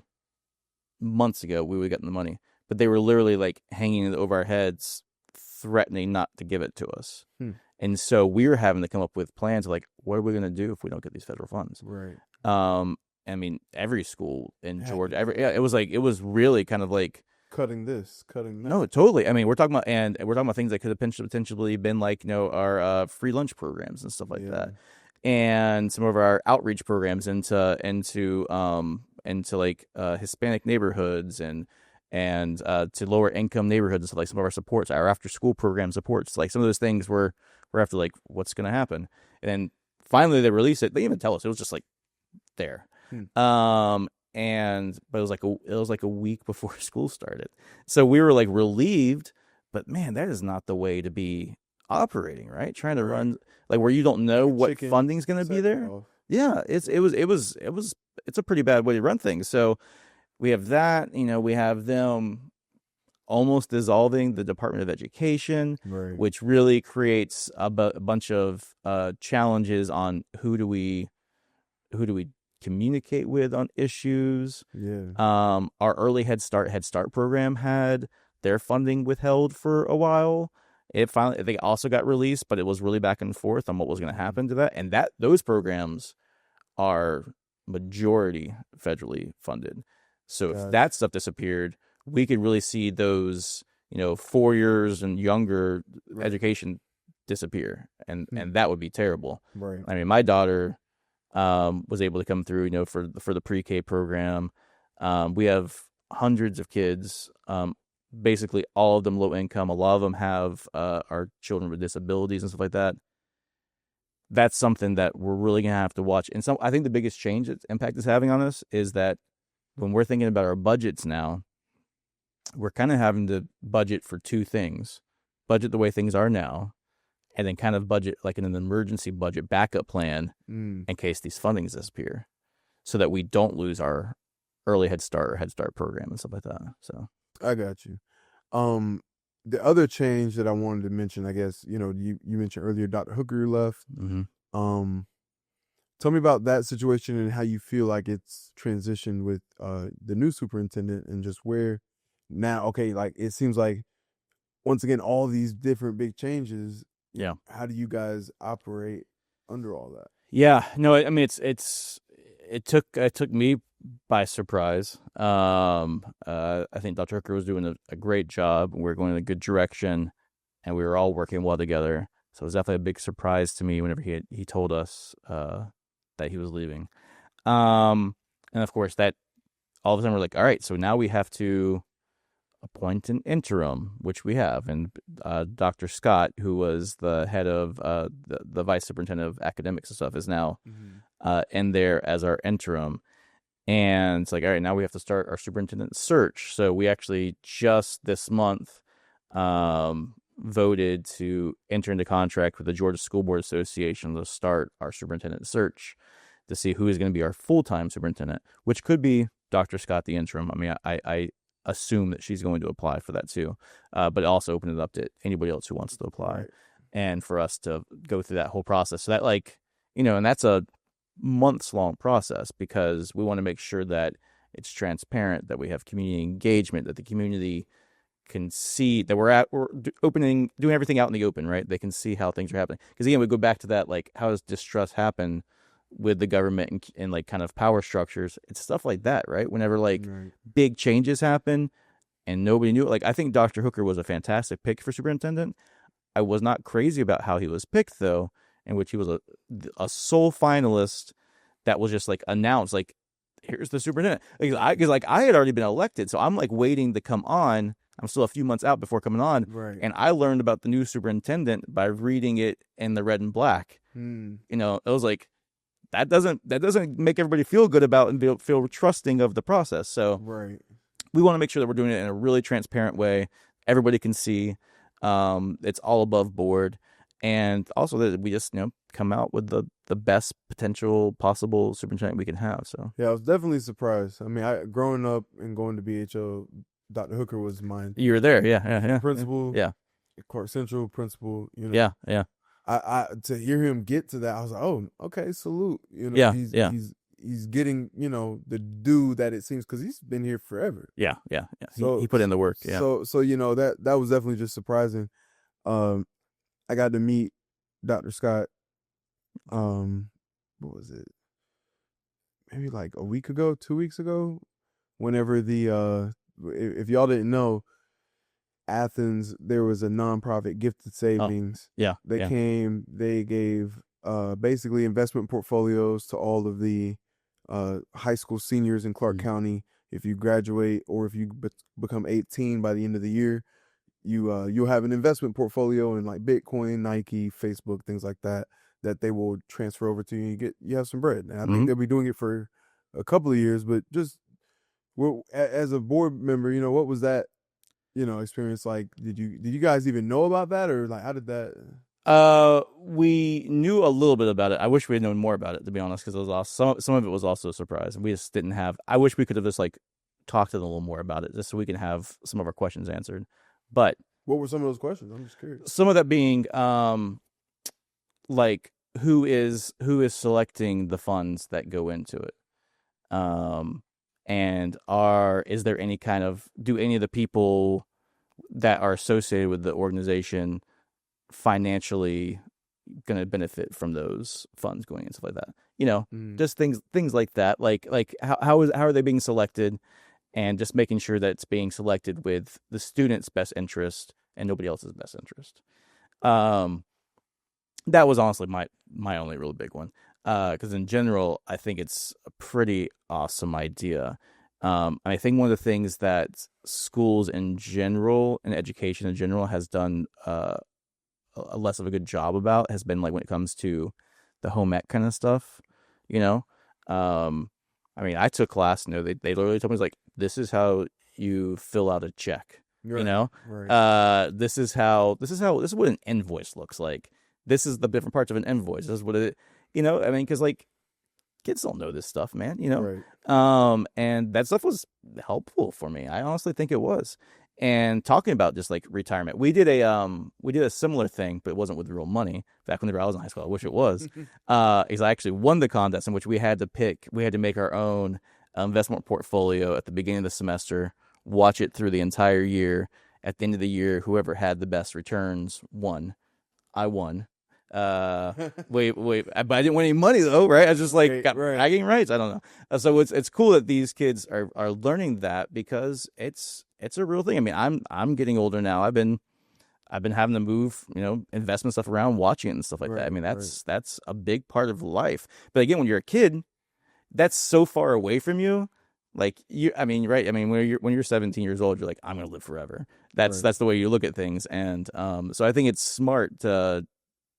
months ago, we would have gotten the money, but they were literally, like, hanging it over our heads, threatening not to give it to us. And so we were having to come up with plans of, like, what are we going to do if we don't get these federal funds? Right. I mean, every school in Georgia, it was really kind of like cutting this, cutting that. No, totally. I mean, we're talking about things that could have potentially been, like, our free lunch programs and stuff like that, and some of our outreach programs into like Hispanic neighborhoods and to lower income neighborhoods and stuff, like some of our supports, our after school program supports, like some of those things we're after, like, what's going to happen. And then finally they release it. They even tell us it was just, like, there. But it was like a week before school started, so we were, like, relieved. But man, that is not the way to be operating, right? Trying to run, like, where you don't know what funding's going to be there. Yeah, it's a pretty bad way to run things. So we have that. We have them almost dissolving the Department of Education, which really creates a bunch of challenges on who do we communicate with on issues. Our early Head Start program had their funding withheld for a while. They also got released, but it was really back and forth on what was going to happen to that. And those programs are majority federally funded. So if that stuff disappeared, we could really see those, 4 years and younger education disappear. And that would be terrible. Right. I mean, my daughter was able to come through, for the pre-K program. We have hundreds of kids, basically all of them low income. A lot of them have are children with disabilities and stuff like that. That's something that we're really going to have to watch. And I think the biggest change that impact is having on us is that when we're thinking about our budgets now, we're kind of having to budget for two things: budget the way things are now, and then kind of budget like in an emergency budget backup plan in case these fundings disappear, so that we don't lose our early Head Start or Head Start program and stuff like that. So I got you. The other change that I wanted to mention, I guess, you mentioned earlier, Dr. Hooker left. Tell me about that situation and how you feel like it's transitioned with the new superintendent, and just where now, okay, like, it seems like, once again, all these different big changes. Yeah. How do you guys operate under all that? Yeah, no, I mean, it took me by surprise. I think Dr. Hooker was doing a great job. We were going in a good direction, and we were all working well together. So it was definitely a big surprise to me whenever he told us that he was leaving. And of course, that all of a sudden we're like, all right, so now we have to appoint an interim, which we have, and Dr. Scott, who was the head of the vice superintendent of academics and stuff, is now in there as our interim. And it's like, all right, now we have to start our superintendent search. So we actually just this month voted to enter into contract with the Georgia School Board Association to start our superintendent search to see who is going to be our full-time superintendent, which could be Dr. Scott, the interim. I mean, I assume that she's going to apply for that too, but also open it up to anybody else who wants to apply, Right. and for us to go through that whole process. So that, like, and that's a months long process, because we want to make sure that it's transparent, that we have community engagement, that the community can see that we're doing everything out in the open, right? They can see how things are happening. Because again, we go back to that, like, how does distrust happen with the government and like kind of power structures? It's stuff like that, right? Whenever like big changes happen and nobody knew it. Like, I think Dr. Hooker was a fantastic pick for superintendent. I was not crazy about how he was picked, though, in which he was a sole finalist that was just like announced, like, here's the superintendent. Because I had already been elected, so I'm like waiting to come on. I'm still a few months out before coming on, Right. and I learned about the new superintendent by reading it in the red and black. It was like, that doesn't make everybody feel good about and feel trusting of the process. So Right. we want to make sure that we're doing it in a really transparent way. Everybody can see. It's all above board, and also that we just come out with the best potential possible superintendent we can have. So Yeah, I was definitely surprised. I mean, growing up and going to BHO, Dr. Hooker was mine. you were there, yeah, Principal, yeah, Clarke Central principal. yeah. I to hear him get to that, I was like, oh, okay, salute. Yeah, he's getting the due that it seems, because he's been here forever. Yeah. So he put in the work. Yeah. So that was definitely just surprising. I got to meet Dr. Scott. What was it? Maybe like a week ago, 2 weeks ago. Whenever if y'all didn't know, Athens, there was a nonprofit gifted savings. Yeah. They came, they gave basically investment portfolios to all of the high school seniors in Clarke County. If you graduate or if you become 18 by the end of the year, you'll have an investment portfolio in like Bitcoin, Nike, Facebook, things like that they will transfer over to you. You have some bread. And I think they'll be doing it for a couple of years, but just as a board member, what was that experience like? Did you guys even know about that, or like how did that? We knew a little bit about it. I wish we had known more about it, to be honest, because it was also, some of it was also a surprise, and we just didn't have. I wish we could have just like talked to them a little more about it, just so we can have some of our questions answered. But what were some of those questions? I'm just curious. Some of that being, like who is selecting the funds that go into it, and is there any kind of, do any of the people that are associated with the organization financially going to benefit from those funds going and stuff like that? Just things like that. Like how are they being selected, and just making sure that it's being selected with the student's best interest and nobody else's best interest. That was honestly my only real big one. Because in general, I think it's a pretty awesome idea. I think one of the things that schools in general and education in general has done a less of a good job about has been like when it comes to the home ec kind of stuff. I mean, I took class. They literally told me, like, this is how you fill out a check. Right. This is what an invoice looks like. This is the different parts of an invoice. This is what it. I mean, because like kids don't know this stuff, man. Right. And that stuff was helpful for me. I honestly think it was. And talking about just like retirement, we did a similar thing, but it wasn't with real money. Back when I was in high school, I wish it was. Is I actually won the contest in which we had to make our own investment portfolio at the beginning of the semester, watch it through the entire year. At the end of the year, whoever had the best returns won. I won. uh, wait, but I didn't win any money though, right? I just like Right, got right, bragging rights. I don't know. So it's cool that these kids are learning that because it's a real thing. I mean, I'm getting older now. I've been having to move, investment stuff around, watching it and stuff like that. I right, mean, right, that's a big part of life. But again, when you're a kid, that's so far away from you. Like I mean, right? I mean, when you're 17 years old, you're like, I'm gonna live forever. That's right. that's the way you look at things, and so I think it's smart to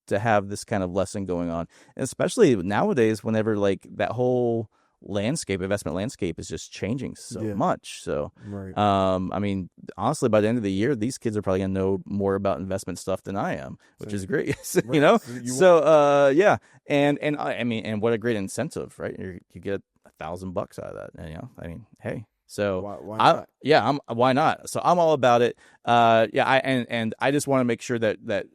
have this kind of lesson going on, and especially nowadays, whenever like that whole investment landscape is just changing so Yeah, much. So, right. I mean, honestly, by the end of the year, these kids are probably gonna know more about investment stuff than I am, which is Same. great. Right. So you want So, yeah, and I mean, and what a great incentive, right? You get $1,000 out of that, and I mean, hey. So why I not? yeah, why not? So I'm all about it. Yeah, and I just want to make sure that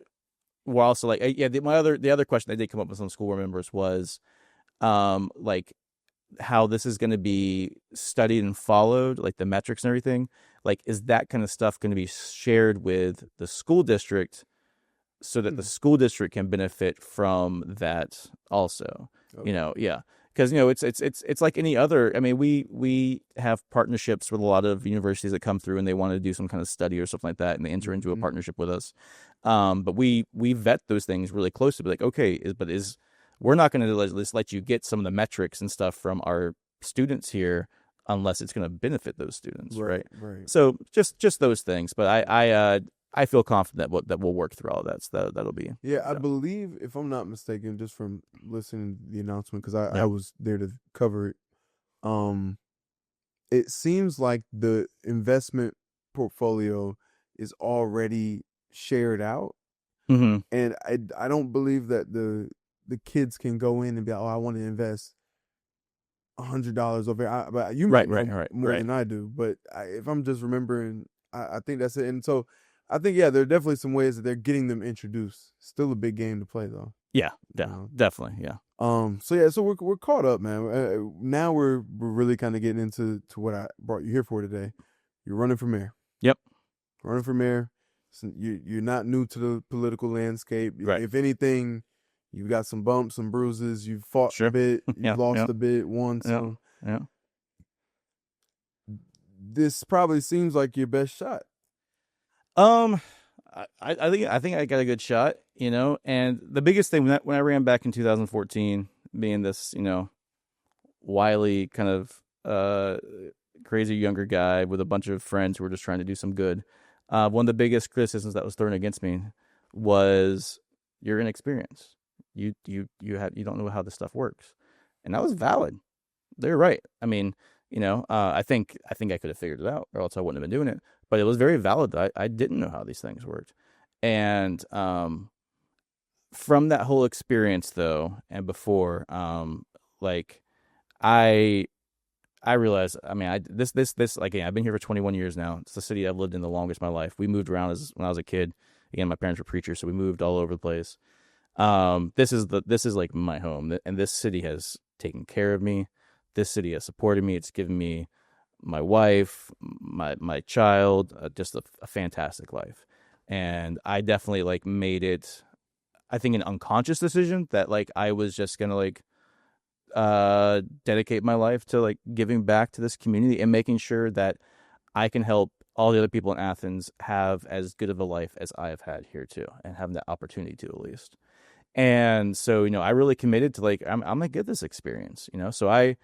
we're also like yeah. The other question that did come up with some school board members was like how this is going to be studied and followed, like the metrics and everything. Like, is that kind of stuff going to be shared with the school district so that the Hmm. school district can benefit from that also? Okay. Yeah, because it's like any other. I mean, we have partnerships with a lot of universities that come through and they want to do some kind of study or something like that, and they enter into a Hmm. partnership with us. But we vet those things really closely. Be like, okay, is we're not going to just let you get some of the metrics and stuff from our students here unless it's going to benefit those students, Right, right? right. So just those things, but I feel confident that we'll work through all that. So that'll be Yeah, I so. believe, if I'm not mistaken, just from listening to the announcement, because I Yeah. was there to cover it. Um, it seems like the investment portfolio is already shared out, Mm-hmm. and I don't believe that the kids can go in and be like, oh, I want to invest $100 over here. But you Right. might Right. know Right. more Right. than I do. But if I'm just remembering, I think that's it. And so I think, yeah, there are definitely some ways that they're getting them introduced. Still a big game to play though. Yeah. You Yeah. know. Definitely. Yeah. So yeah, so we're caught up, man. Now we're really kind of getting into what I brought you here for today. You're running for mayor. Yep. Running for mayor. So you're not new to the political landscape. Right. If anything, you've got some bumps, some bruises. You've fought a Sure. bit. You've Yeah. lost Yeah. a bit. Won Yeah. some. Yeah. This probably seems like your best shot. Um, I think I got a good shot, and the biggest thing when I ran back in 2014, being this, wily kind of crazy younger guy with a bunch of friends who were just trying to do some good. One of the biggest criticisms that was thrown against me was you're inexperienced. You don't know how this stuff works, and that was valid. They're right. I mean, I think I could have figured it out, or else I wouldn't have been doing it. But it was very valid that I didn't know how these things worked, and from that whole experience though, and before, like I I realized, I mean, this like, again, I've been here for 21 years now. It's the city I've lived in the longest in my life. We moved around as when I was a kid. Again, my parents were preachers, so we moved all over the place. This is like my home, and this city has taken care of me. This city has supported me. It's given me my wife, my child, just a fantastic life. And I definitely like made it, I think, an unconscious decision that like I was just gonna like dedicate my life to like giving back to this community and making sure that I can help all the other people in Athens have as good of a life as I have had here too, and having that opportunity to, at least. And so, I really committed to like I'm gonna get this experience. So I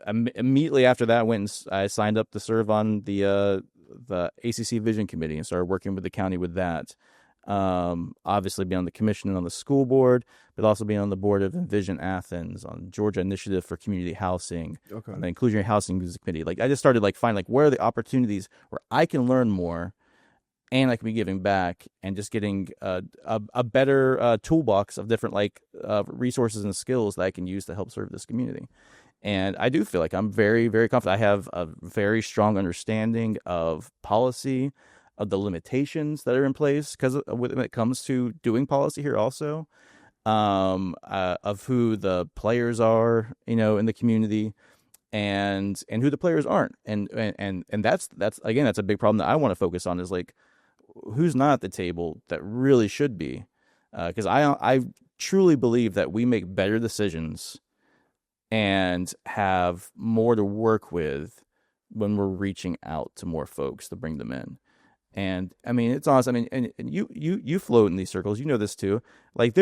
immediately after that went and I signed up to serve on the ACC Vision Committee and started working with the county with that. Obviously being on the commission and on the school board, but also being on the board of Envision Athens, on Georgia Initiative for Community Housing, on Okay. the Inclusionary Housing Committee. Like I just started like finding like where are the opportunities where I can learn more and I can be giving back and just getting a better toolbox of different like resources and skills that I can use to help serve this community. And I do feel like I'm very, very confident. I have a very strong understanding of policy, of the limitations that are in place, because when it comes to doing policy here, also of who the players are, in the community, and who the players aren't, and that's again that's a big problem that I want to focus on is like who's not at the table that really should be. because I truly believe that we make better decisions and have more to work with when we're reaching out to more folks to bring them in. And I mean, it's awesome. I mean, and you float in these circles. You know this too. Like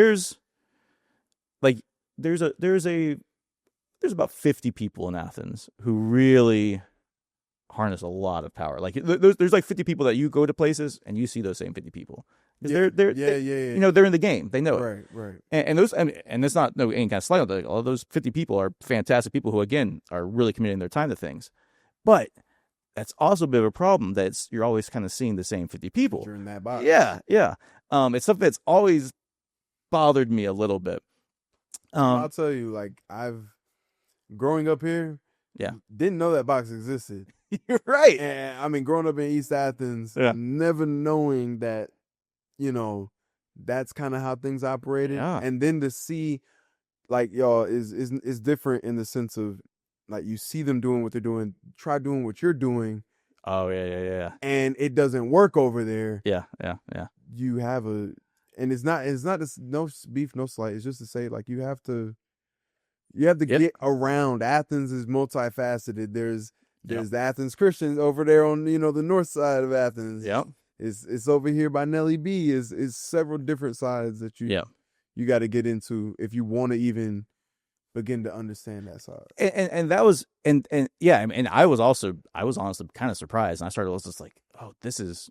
like there's a there's about 50 people in Athens who really harness a lot of power. Like there's like 50 people that you go to places and you see those same 50 people because Yeah. you know, they're in the game. They know it. Right. And those, I mean, and it's not no any kind of slight on that. All those 50 people are fantastic people who again are really committing their time to things. But that's also a bit of a problem that you're always kind of seeing the same 50 people. You're in that box. Yeah. It's something that's always bothered me a little bit. I'll tell you, like growing up here, Yeah. didn't know that box existed. You're right. And I mean, growing up in East Athens, Yeah. never knowing that, you know, that's kind of how things operated. Yeah. And then to see, like, y'all, is different in the sense of, like, you see them doing what they're doing, try doing what you're doing. Oh, yeah. And it doesn't work over there. Yeah. You have and it's not no beef, no slight. It's just to say, like, you have to get around. Athens is multifaceted. There's the Athens Christians over there on, you know, the north side of Athens. Yep. It's over here by Nellie B. Is several different sides that you got to get into if you want to even begin to understand that side. And that was and yeah, I mean, I was honestly kind of surprised, and I was just like, oh, this is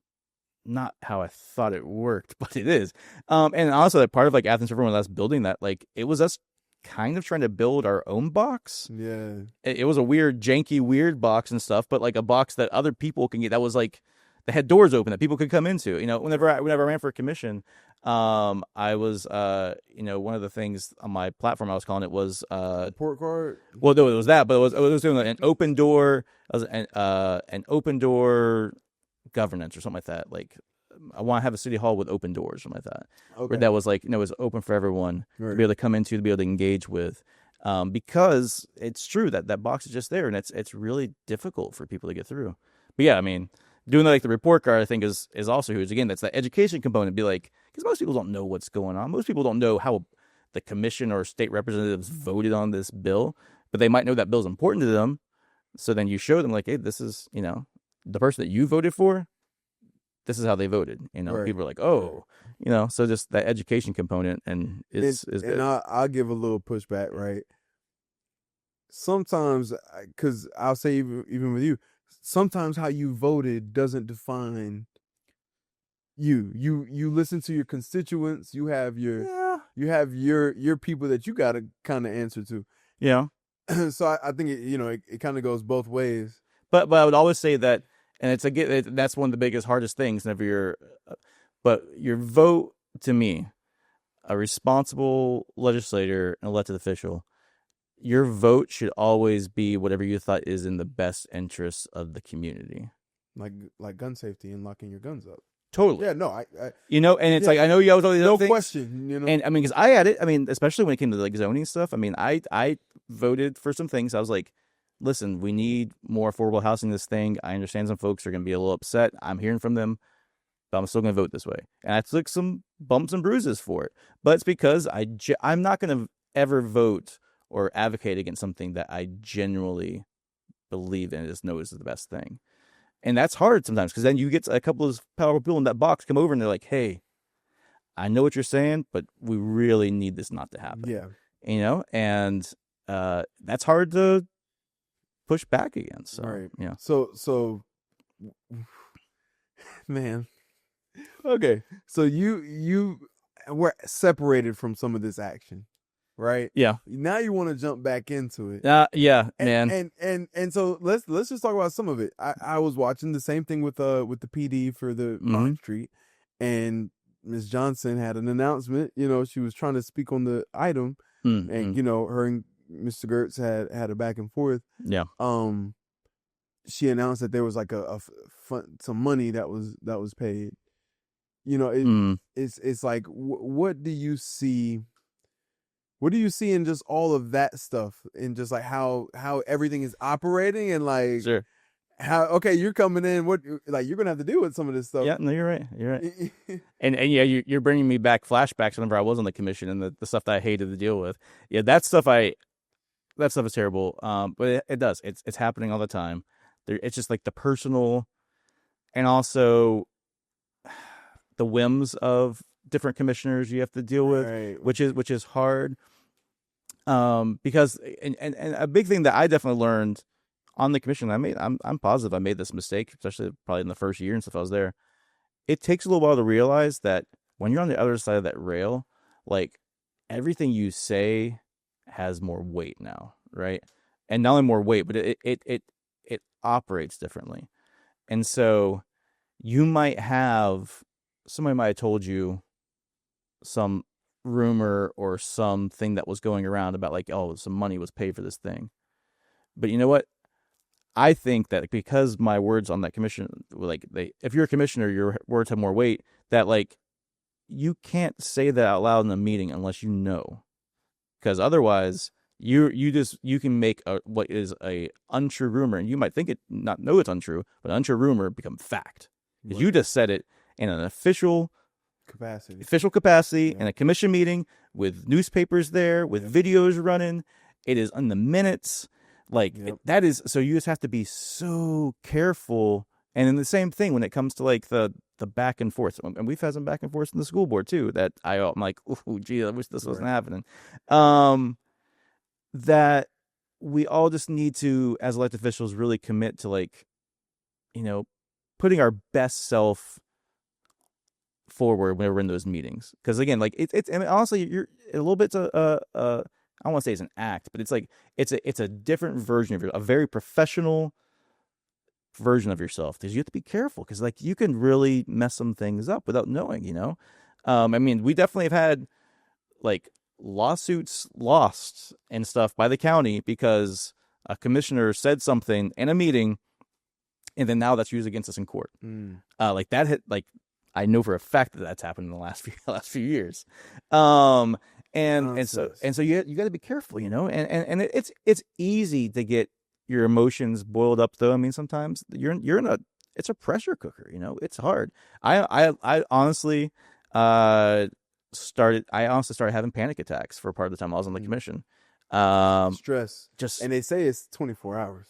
not how I thought it worked, but it is. And also that part of like Athens River when I was building that, like it was us kind of trying to build our own box. Yeah. It was a weird, janky, weird box and stuff, but like a box that other people can get. That was like that had doors open that people could come into. You know, whenever I ran for a commission, I was you know, one of the things on my platform I was calling it was report card. Well, no, it was that, but it was doing an open door, an open door governance or something like that. Like, I want to have a city hall with open doors, something like that. Okay. Where that was like, you know, it was open for everyone to be able to come into, to be able to engage with. Because it's true that box is just there, and it's really difficult for people to get through. But yeah, I mean, doing like the report card, I think is also huge. Again, that's the education component. Be like, because most people don't know what's going on. Most people don't know how the commission or state representatives voted on this bill, but they might know that bill's important to them. So then you show them like, hey, this is, you know, the person that you voted for, this is how they voted. You know, people are like, oh, you know, so just that education component and is good. And I'll give a little pushback, right? Sometimes, because I'll say even with you, sometimes how you voted doesn't define you. You listen to your constituents. You have your people that you got to kind of answer to. Yeah. So I think it kind of goes both ways. But I would always say that, and that's one of the biggest, hardest things. Whenever but your vote, to me, a responsible legislator, an elected official, your vote should always be whatever you thought is in the best interests of the community. Like gun safety and locking your guns up. Totally. Yeah, no, I you know, and it's like, I know you always no question, you know. And I mean, because I had it, I mean, especially when it came to like zoning stuff, I mean, I voted for some things. I was like, listen, we need more affordable housing in this thing. I understand some folks are going to be a little upset. I'm hearing from them, but I'm still going to vote this way. And I took some bumps and bruises for it. But it's because I'm not going to ever vote or advocate against something that I genuinely believe in and just know is the best thing. And that's hard sometimes, because then you get a couple of powerful people in that box come over and they're like, hey, I know what you're saying, but we really need this not to happen. Yeah. You know, and that's hard to push back against. So, right. Yeah. So, man. Okay. So you were separated from some of this action, right? Yeah. Now you want to jump back into it. Yeah, man. And so let's just talk about some of it. I was watching the same thing with the PD for the Market Street, and Ms. Johnson had an announcement. You know, she was trying to speak on the item, and you know, her and Mr. Gertz had a back and forth. Yeah. She announced that there was like some money that was paid. You know, it's like, what do you see? What do you see in just all of that stuff, and just like how everything is operating, and like, sure, How? Okay, you're coming in. What? Like you're gonna have to deal with some of this stuff. Yeah, no, you're right. You're right. And yeah, you're bringing me back flashbacks whenever I was on the commission and the stuff that I hated to deal with. Yeah, that stuff is terrible. But it does. It's happening all the time. It's just like the personal and also the whims of different commissioners you have to deal with, Right. which is hard. Because and a big thing that I definitely learned on the commission, I'm positive I made this mistake, especially probably in the first year and stuff I was there. It takes a little while to realize that when you're on the other side of that rail, like everything you say has more weight now, right? And not only more weight, but it operates differently. And so you might have somebody might have told you some rumor or something that was going around about like, oh, some money was paid for this thing. But you know what? I think that because my words on that commission, like if you're a commissioner, your words have more weight. That like you can't say that out loud in a meeting unless you know, because otherwise you can make what is a untrue rumor, and you might think it not know it's untrue, but untrue rumor become fact because you just said it in an official capacity in a commission meeting with newspapers there, with videos running. It is in the minutes. Like that is, so you just have to be so careful. And then the same thing when it comes to like the back and forth, and we've had some back and forth in the school board too. That I'm like, oh, gee, I wish this wasn't happening. That we all just need to, as elected officials, really commit to like, putting our best self forward when we're in those meetings. Because again, like it's and honestly, you're a little bit I don't want to say it's an act, but it's like it's a different version of a very professional version of yourself, because you have to be careful, because like you can really mess some things up without knowing. I mean, we definitely have had like lawsuits lost and stuff by the county because a commissioner said something in a meeting, and then now that's used against us in court. Like that hit like. I know for a fact that that's happened in the last few years. And so you got to be careful, and it's easy to get your emotions boiled up though. I mean, sometimes you're in it's a pressure cooker, it's hard. I honestly started having panic attacks for part of the time I was on the commission. Stress. And they say it's 24 hours.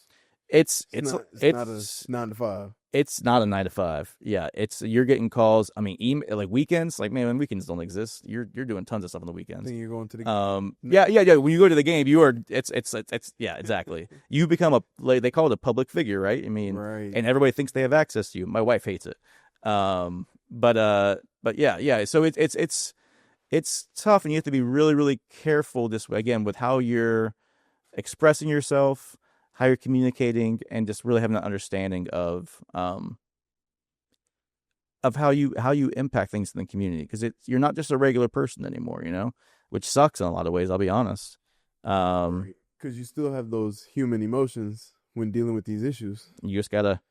It's not a 9 to 5. It's not a 9 to 5. Yeah, you're getting calls. I mean, email, like weekends. Like, man, when weekends don't exist, you're doing tons of stuff on the weekends. Then you're going to the game. Yeah. When you go to the game, you are. It's yeah, exactly. You become they call it a public figure, right? I mean, right. And everybody thinks they have access to you. My wife hates it. But yeah. So it's tough, and you have to be really, really careful. This way, again, with how you're expressing yourself, how you're communicating, and just really having an understanding of how you impact things in the community, because you're not just a regular person anymore, which sucks in a lot of ways. I'll be honest. Because you still have those human emotions when dealing with these issues. You just gotta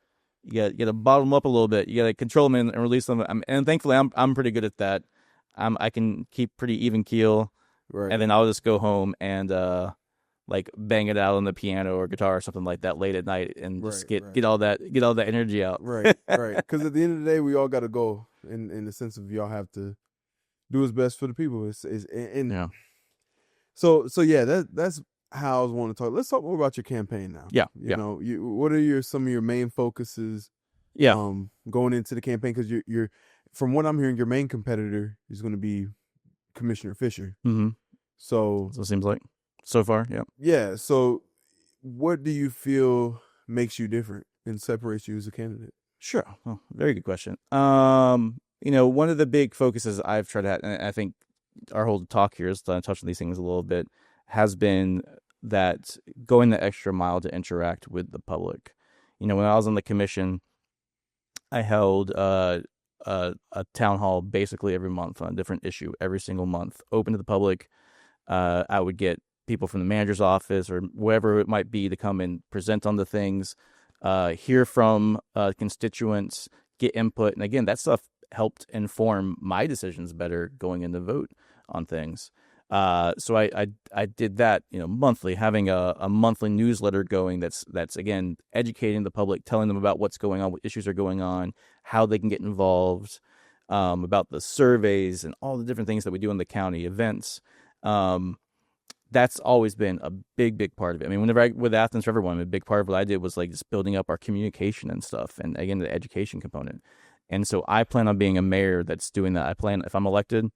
bottle them up a little bit. You gotta control them and release them. And thankfully, I'm pretty good at that. I can keep pretty even keel, right. And then I'll just go home and like bang it out on the piano or guitar or something like that late at night, and just get all that energy out. Right. Because at the end of the day, we all got to go in the sense of y'all have to do what's best for the people. Yeah. So yeah, that's how I was wanting to talk. Let's talk more about your campaign now. Yeah. What are some of your main focuses? Yeah. Going into the campaign, because you're from what I'm hearing, your main competitor is going to be Commissioner Fisher. Mm-hmm. So it seems like. So far, yeah. Yeah. So, what do you feel makes you different and separates you as a candidate? Sure. Well, very good question. One of the big focuses I've tried to have, and I think our whole talk here is to touch on these things a little bit, has been that going the extra mile to interact with the public. When I was on the commission, I held a town hall basically every month on a different issue, every single month, open to the public. I would get people from the manager's office or wherever it might be to come and present on the things, hear from constituents, get input. And again, that stuff helped inform my decisions better going in to vote on things. So I did that, monthly, having a monthly newsletter going that's again educating the public, telling them about what's going on, what issues are going on, how they can get involved, about the surveys and all the different things that we do in the county events. That's always been a big part of it. I mean, with Athens for Everyone, a big part of what I did was like just building up our communication and stuff, and again the education component. And so I plan on being a mayor that's doing that. I plan, if I'm elected,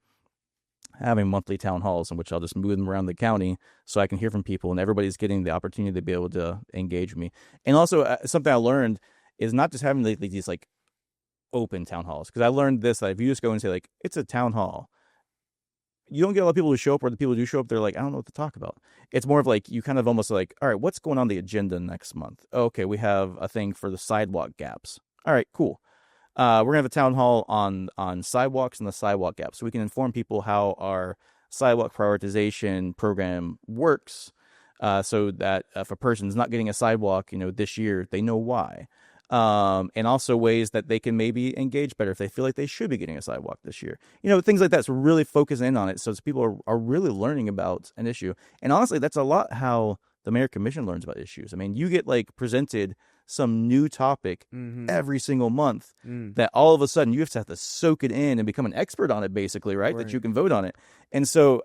having monthly town halls in which I'll just move them around the county so I can hear from people and everybody's getting the opportunity to be able to engage with me. And also something I learned is not just having these like open town halls, because I learned this, that if you just go and say like it's a town hall, you don't get a lot of people who show up, or the people who do show up, they're like, I don't know what to talk about. It's more of like, you kind of almost like, all right, what's going on the agenda next month? Okay, we have a thing for the sidewalk gaps. All right, cool. We're gonna have a town hall on sidewalks and the sidewalk gaps, so we can inform people how our sidewalk prioritization program works, so that if a person's not getting a sidewalk, this year, they know why. And also ways that they can maybe engage better if they feel like they should be getting a sidewalk this year. Things like that. So really focus in on it, so people are really learning about an issue. And honestly, that's a lot how the mayor commission learns about issues. I mean, you get like presented some new topic every single month that all of a sudden you have to soak it in and become an expert on it, basically, right? That you can vote on it. And so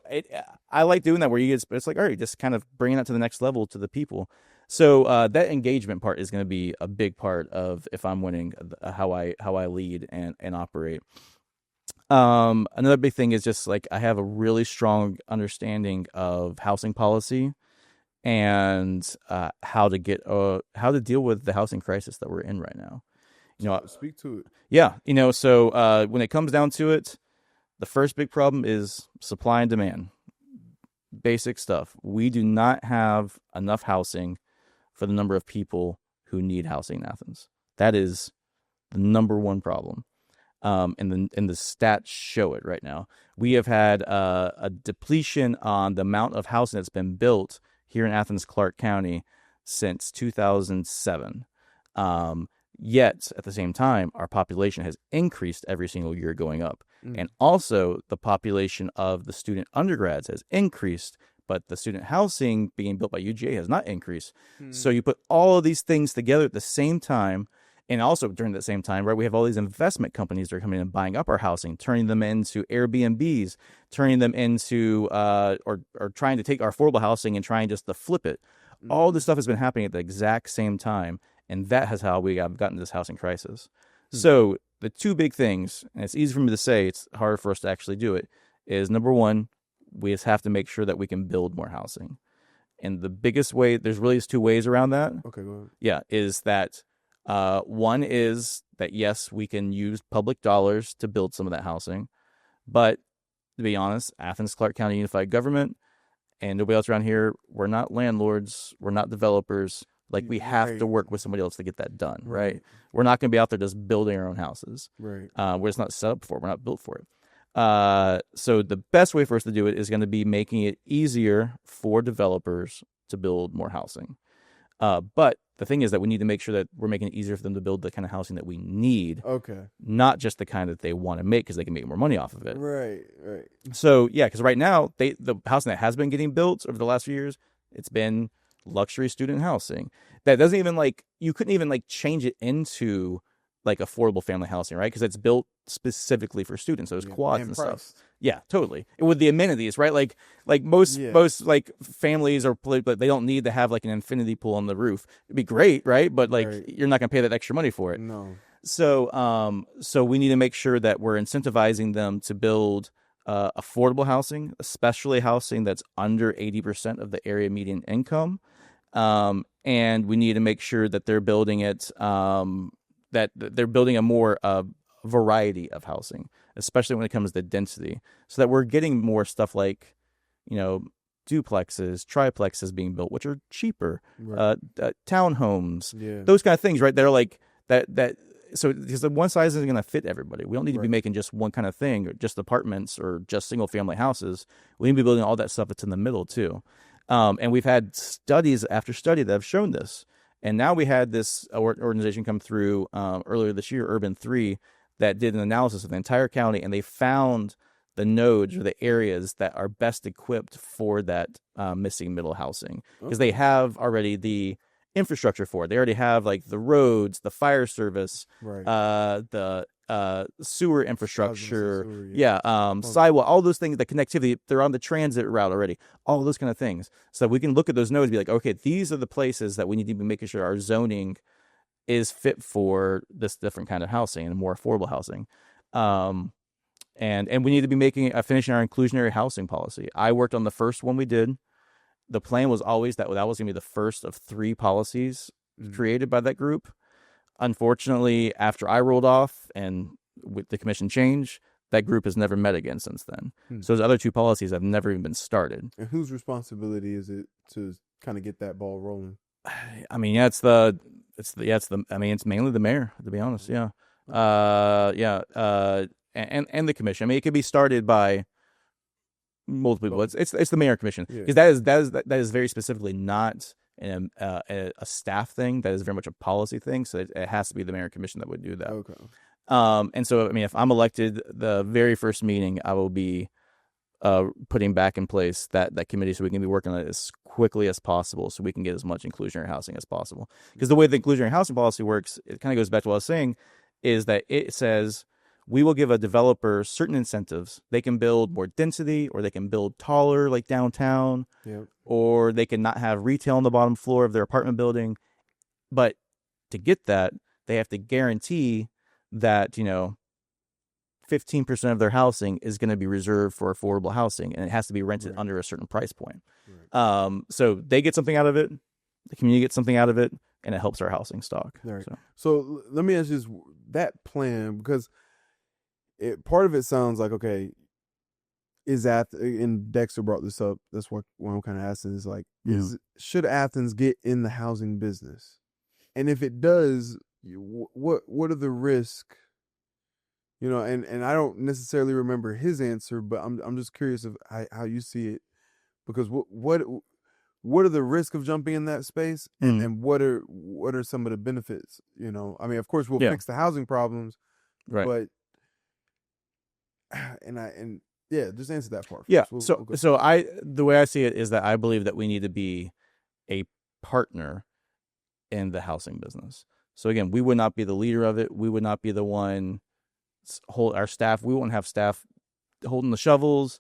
I like doing that, where it's like, all right, just kind of bringing that to the next level to the people. So that engagement part is going to be a big part of, if I'm winning, how I lead and operate. Another big thing is just like, I have a really strong understanding of housing policy and how to deal with the housing crisis that we're in right now. Speak to it. Yeah, so when it comes down to it, the first big problem is supply and demand. Basic stuff. We do not have enough housing for the number of people who need housing in Athens. That is the number one problem. And the stats show it right now. We have had a depletion on the amount of housing that's been built here in Athens, Clarke County, since 2007. Yet, at the same time, our population has increased every single year going up. And also, the population of the student undergrads has increased, but the student housing being built by UGA has not increased. So you put all of these things together at the same time, and also during that same time, right, we have all these investment companies that are coming in and buying up our housing, turning them into Airbnbs, turning them into or trying to take our affordable housing and trying just to flip it. All this stuff has been happening at the exact same time, and that is how we have gotten this housing crisis. So the two big things, and it's easy for me to say, it's harder for us to actually do it, is number one, we just have to make sure that we can build more housing. And the biggest way, there's really just two ways around that. Okay, go ahead. Yeah, is that one is that, yes, we can use public dollars to build some of that housing. But to be honest, Athens, Clarke County Unified Government, and nobody else around here, we're not landlords, we're not developers. Like, we have to work with somebody else to get that done, right? We're not going to be out there just building our own houses. Right. We're just not set up for it. We're not built for it. So the best way for us to do it is going to be making it easier for developers to build more housing. But the thing is that we need to make sure that we're making it easier for them to build the kind of housing that we need. Okay. Not just the kind that they want to make because they can make more money off of it. Right. So, yeah, because right now, the housing that has been getting built over the last few years, it's been luxury student housing. That doesn't even, like, you couldn't even, like, change it into, like, affordable family housing, right? Because it's built specifically for students. Those quads and stuff. Yeah, totally. With the amenities, right? Like most like families are, but they don't need to have like an infinity pool on the roof. It'd be great, right? But like you're not gonna pay that extra money for it. No. So so we need to make sure that we're incentivizing them to build affordable housing, especially housing that's under 80% of the area median income. And we need to make sure that they're building it that they're building a more variety of housing, especially when it comes to density, so that we're getting more stuff like, duplexes, triplexes being built, which are cheaper, townhomes, those kind of things, right? They're like that. So because the one size isn't going to fit everybody. We don't need to be making just one kind of thing, or just apartments, or just single family houses. We need to be building all that stuff that's in the middle too. And we've had studies after study that have shown this. And now we had this organization come through earlier this year, Urban 3, that did an analysis of the entire county, and they found the nodes or the areas that are best equipped for that missing middle housing, because they have already the infrastructure for it. They already have like the roads, the fire service, Right. the sewer I was gonna say infrastructure, sewer, yeah, Well, sidewalk, all those things, the connectivity, they're on the transit route already, all those kind of things. So we can look at those nodes and be like, okay, these are the places that we need to be making sure our zoning is fit for this different kind of housing and more affordable housing. Um, and we need to be finishing our inclusionary housing policy. I worked on the first one we did. The plan was always that was going to be the first of 3 policies created by that group. Unfortunately, after I rolled off and with the commission change, that group has never met again since then. So those other 2 policies have never even been started. And whose responsibility is it to kind of get that ball rolling? I mean, it's mainly the mayor, to be honest. Yeah. And the commission. I mean, it could be started by multiple people. It's the mayor commission, because that is very specifically not a staff thing. That is very much a policy thing. So it has to be the mayor commission that would do that. Okay. And so I mean, if I'm elected, the very first meeting I will be putting back in place that committee, so we can be working on it as quickly as possible, so we can get as much inclusionary housing as possible. Because the way the inclusionary housing policy works, it kind of goes back to what I was saying, is that it says we will give a developer certain incentives. They can build more density, or they can build taller, like downtown, or they can not have retail on the bottom floor of their apartment building. But to get that, they have to guarantee that 15% of their housing is going to be reserved for affordable housing, and it has to be rented under a certain price point. So they get something out of it, the community gets something out of it, and it helps our housing stock. Right. So let me ask you this, that plan, because part of it sounds like, okay, and Dexter brought this up, that's what I'm kind of asking, is like, should Athens get in the housing business? And if it does, what are the risks? And I don't necessarily remember his answer, but I'm just curious of how you see it, because what are the risks of jumping in that space, and what are some of the benefits? I mean, of course we'll fix the housing problems, right? But just answer that part first. Yeah. So the way I see it is that I believe that we need to be a partner in the housing business. So again, we would not be the leader of it. We would not be the one hold our staff. We won't have staff holding the shovels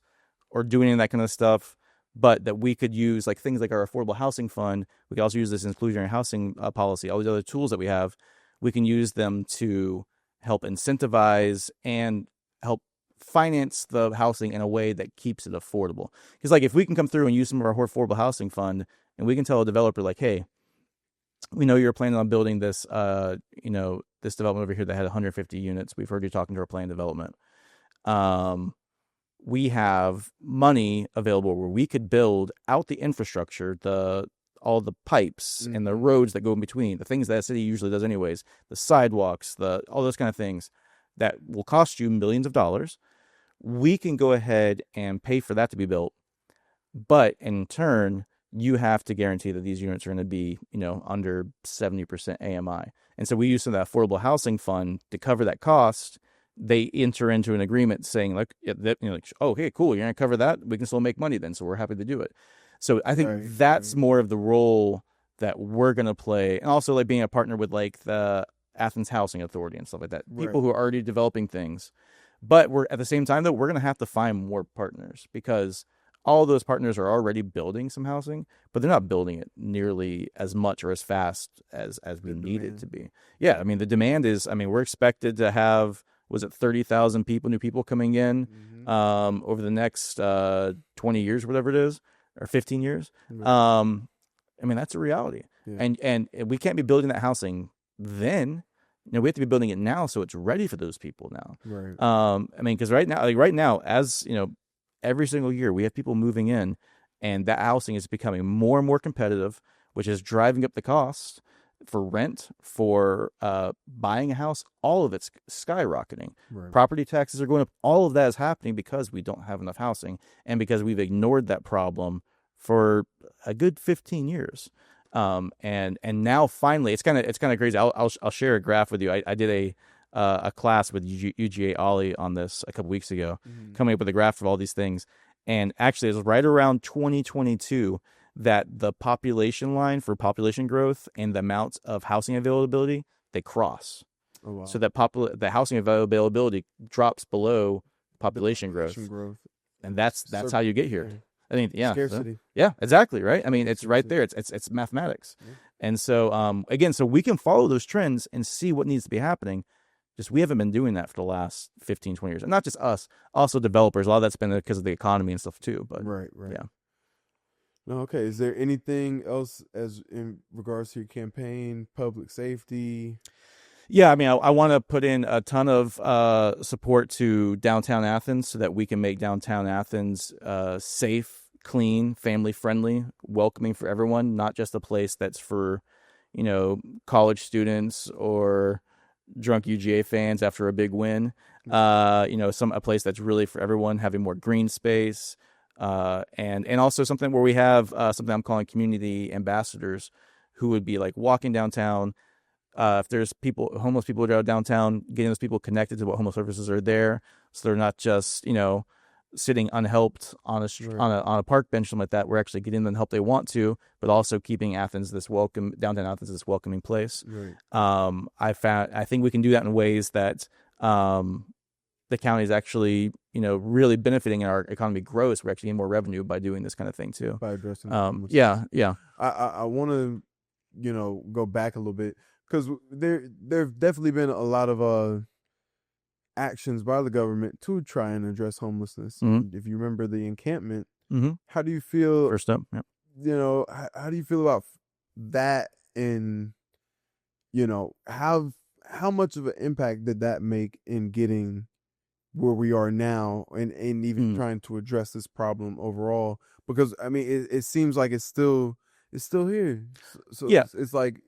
or doing any of that kind of stuff, but that we could use like things like our affordable housing fund. We could also use this inclusionary housing policy, all these other tools that we have. We can use them to help incentivize and help finance the housing in a way that keeps it affordable. Because like if we can come through and use some of our affordable housing fund, and we can tell a developer like, hey, we know you're planning on building this, this development over here that had 150 units. We've heard you talking to our planned development. We have money available where we could build out the infrastructure, all the pipes and the roads that go in between, the things that a city usually does anyways, the sidewalks, all those kind of things that will cost you millions of dollars. We can go ahead and pay for that to be built. But in turn, you have to guarantee that these units are going to be, under 70% AMI. And so we use some of that affordable housing fund to cover that cost. They enter into an agreement saying oh, hey, cool, you're going to cover that. We can still make money then. So we're happy to do it. So I think that's more of the role that we're going to play. And also like being a partner with like the Athens Housing Authority and stuff like that. People who are already developing things. But we're at the same time, though, we're going to have to find more partners, because all those partners are already building some housing, but they're not building it nearly as much or as fast as we need it to be. Yeah, I mean, the demand is, we're expected to have, 30,000 new people coming in over the next 20 years, whatever it is, or 15 years. That's a reality. Yeah. And we can't be building that housing then. We have to be building it now, so it's ready for those people now. Right. Because right now, as every single year we have people moving in, and that housing is becoming more and more competitive, which is driving up the cost for rent, for buying a house. All of it's skyrocketing. Right. Property taxes are going up. All of that is happening because we don't have enough housing, and because we've ignored that problem for a good 15 years. And now finally, it's kind of crazy. I'll share a graph with you. I did a class with UGA Ollie on this a couple weeks ago, Mm-hmm. coming up with a graph of all these things. And actually, it was right around 2022 that the population line for population growth and the amount of housing availability, they cross. Oh wow. So that the housing availability drops below population growth, and that's how you get here. I think, yeah, Scarcity. yeah, exactly, right. I mean, it's right there. It's mathematics, Yeah. and so again, so we can follow those trends and see what needs to be happening. Just we haven't been doing that for the last 15, 20 years, and not just us, also developers. A lot of that's been because of the economy and stuff too. But Right. yeah. No, okay. Is there anything else as in regards to your campaign, public safety? Yeah, I mean, I want to put in a ton of support to downtown Athens so that we can make downtown Athens safe, clean, family friendly, welcoming for everyone, not just a place that's for, college students or drunk UGA fans after a big win. A place that's really for everyone, having more green space, and also something where we have something I'm calling community ambassadors, who would be like walking downtown. If there's homeless people that are downtown, getting those people connected to what homeless services are there, so they're not just sitting unhelped on a park bench, something like that. We're actually getting them the help they want to, but also keeping downtown Athens this welcoming place. Right. I think we can do that in ways that the county is actually really benefiting, and our economy grows. We're actually getting more revenue by doing this kind of thing too. By addressing yeah. I want to go back a little bit, because there've definitely been a lot of actions by the government to try and address homelessness. Mm-hmm. If you remember the encampment, Mm-hmm. how do you feel? First up, yeah. How do you feel about that? And how much of an impact did that make in getting where we are now, and even trying to address this problem overall? Because I mean, it seems like it's still here. So yeah, it's like,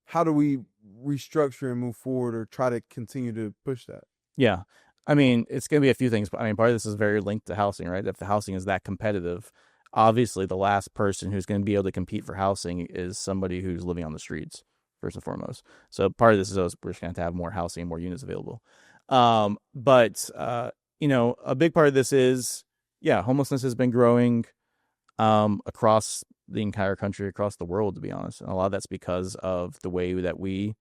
how do we restructure and move forward, or try to continue to push that? Yeah. I mean, it's going to be a few things, but I mean, part of this is very linked to housing, right? If the housing is that competitive, obviously the last person who's going to be able to compete for housing is somebody who's living on the streets, first and foremost. So part of this is we're just going to have more housing, more units available. But a big part of this is, homelessness has been growing across the entire country, across the world, to be honest. And a lot of that's because of the way that we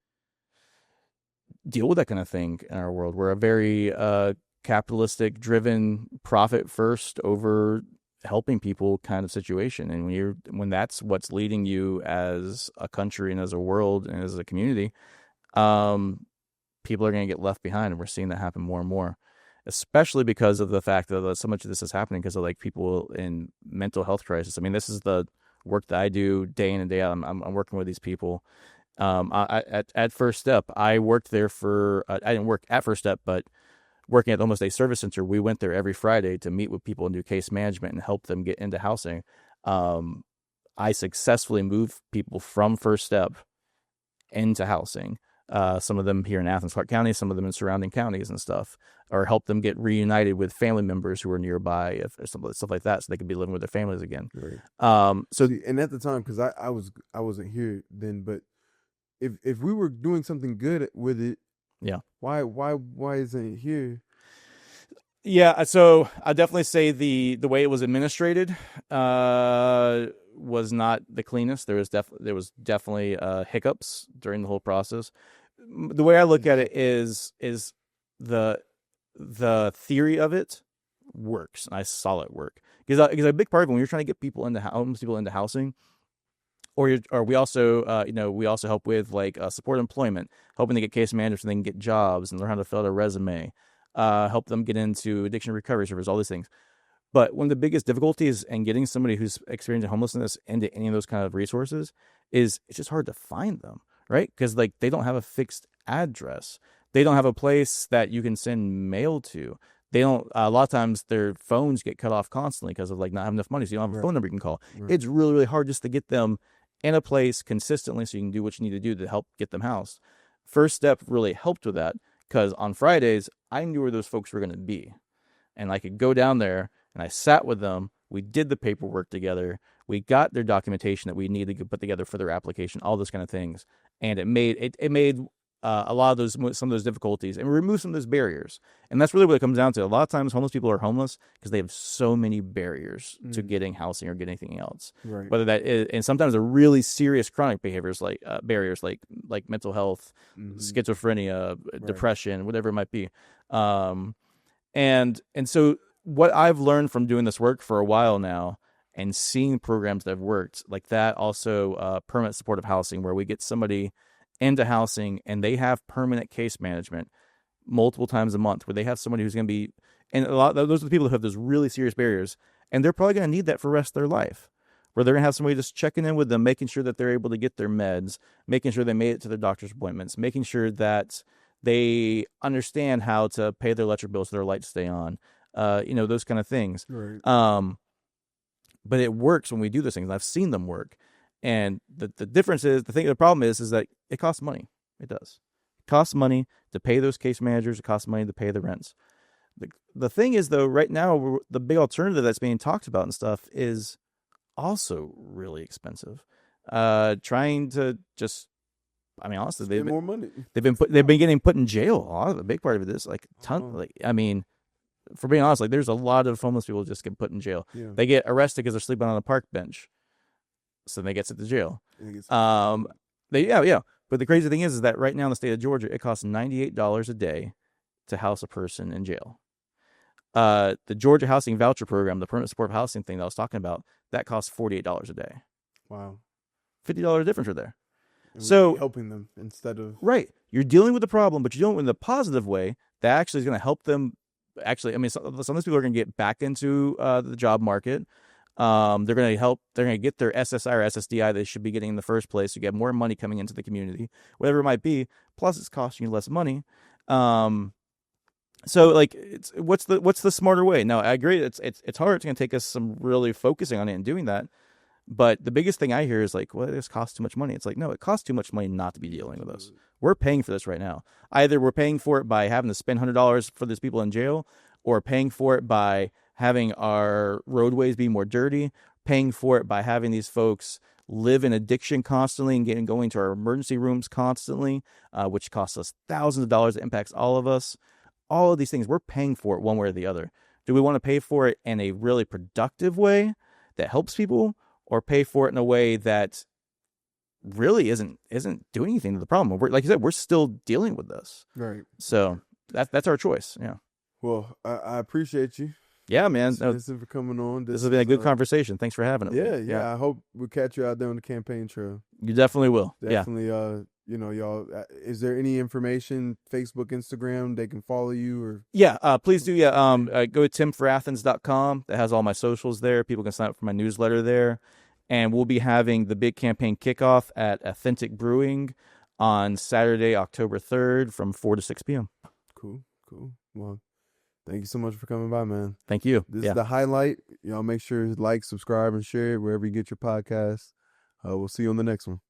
deal with that kind of thing in our world. We're a very capitalistic driven, profit first over helping people kind of situation. And when that's what's leading you as a country and as a world and as a community, people are going to get left behind. And we're seeing that happen more and more, especially because of the fact that so much of this is happening because of like people in mental health crisis. I mean, this is the work that I do day in and day out. I'm working with these people. At First Step, I worked there I didn't work at First Step, but working at the Homeless Day Service Center, we went there every Friday to meet with people and do case management and help them get into housing. I successfully moved people from First Step into housing. Some of them here in Athens, Clarke County, some of them in surrounding counties and stuff, or help them get reunited with family members who are nearby, or stuff like that, so they could be living with their families again. Right. And at the time, because I wasn't here then, but if we were doing something good with it, why isn't it here? Yeah, so I definitely say the way it was administrated was not the cleanest. There was definitely hiccups during the whole process. The way I look at it is the theory of it works, and I saw it work because a big part of it, when you're trying to get people into housing, or we also help with like support employment, helping to get case managers so they can get jobs and learn how to fill out a resume, help them get into addiction recovery service, all these things. But one of the biggest difficulties in getting somebody who's experiencing homelessness into any of those kind of resources is it's just hard to find them, right? Because like they don't have a fixed address, they don't have a place that you can send mail to. They don't. A lot of times their phones get cut off constantly because of like not having enough money, so you don't have a phone number you can call. Right. It's really, really hard just to get them in a place consistently so you can do what you need to do to help get them housed. First Step really helped with that because on Fridays I knew where those folks were going to be, and I could go down there and I sat with them. We did the paperwork together. We got their documentation that we needed to put together for their application, all those kind of things, and it made a lot of some of those difficulties and remove some of those barriers. And that's really what it comes down to. A lot of times homeless people are homeless because they have so many barriers to getting housing or getting anything else. Right. Whether that is, and sometimes they're really serious chronic behaviors like barriers like mental health, schizophrenia, depression, whatever it might be. And so what I've learned from doing this work for a while now and seeing programs that have worked like that, also permanent supportive housing, where we get somebody into housing and they have permanent case management multiple times a month, where they have somebody who's going to be, and a lot those are the people who have those really serious barriers, and they're probably going to need that for the rest of their life, where they're going to have somebody just checking in with them, making sure that they're able to get their meds, making sure they made it to their doctor's appointments, making sure that they understand how to pay their electric bills so their lights stay on, those kind of things. Right. But it works when we do those things. I've seen them work. And the difference is, the problem is that it costs money. It does. It costs money to pay those case managers. It costs money to pay the rents. The thing is, though, right now, the big alternative that's being talked about and stuff is also really expensive. Trying to just, I mean, honestly, Spend more money. They've been getting put in jail. A lot of the big part of it is for being honest, like there's a lot of homeless people just get put in jail. Yeah. They get arrested because they're sleeping on a park bench. So they get sent to jail. But the crazy thing is that right now in the state of Georgia, it costs $98 a day to house a person in jail. The Georgia Housing Voucher Program, the permanent supportive housing thing that I was talking about, that costs $48 a day. Wow. $50 difference right there. And so helping them instead of right, you're dealing with the problem, but you're dealing with it in a positive way that actually is going to help them. Actually, I mean, some of those people are going to get back into the job market. They're going to help. They're going to get their SSI or SSDI they should be getting in the first place to get more money coming into the community, whatever it might be. Plus, it's costing you less money. So like, what's the smarter way? No, I agree. It's hard. It's going to take us some really focusing on it and doing that. But the biggest thing I hear is like, well, this costs too much money. It's like, no, it costs too much money not to be dealing with this. We're paying for this right now. Either we're paying for it by having to spend $100 for these people in jail, or paying for it by having our roadways be more dirty, paying for it by having these folks live in addiction constantly and going to our emergency rooms constantly, which costs us thousands of dollars. It impacts all of us. All of these things, we're paying for it one way or the other. Do we want to pay for it in a really productive way that helps people, or pay for it in a way that really isn't doing anything to the problem? Like you said, we're still dealing with this. Right. So that's our choice. Yeah. Well, I appreciate you. Yeah, man. Thanks for coming on. This has been a good conversation. Thanks for having it. Yeah. I hope we'll catch you out there on the campaign trail. You definitely will. Definitely. Y'all. Is there any information, Facebook, Instagram, they can follow you or? Yeah. Please do. Yeah. Go to timforathens.com. That has all my socials there. People can sign up for my newsletter there, and we'll be having the big campaign kickoff at Authentic Brewing on Saturday, October 3rd, from 4 to 6 p.m. Cool. Well, thank you so much for coming by, man. Thank you. This is the highlight. Y'all make sure to like, subscribe, and share it wherever you get your podcasts. We'll see you on the next one.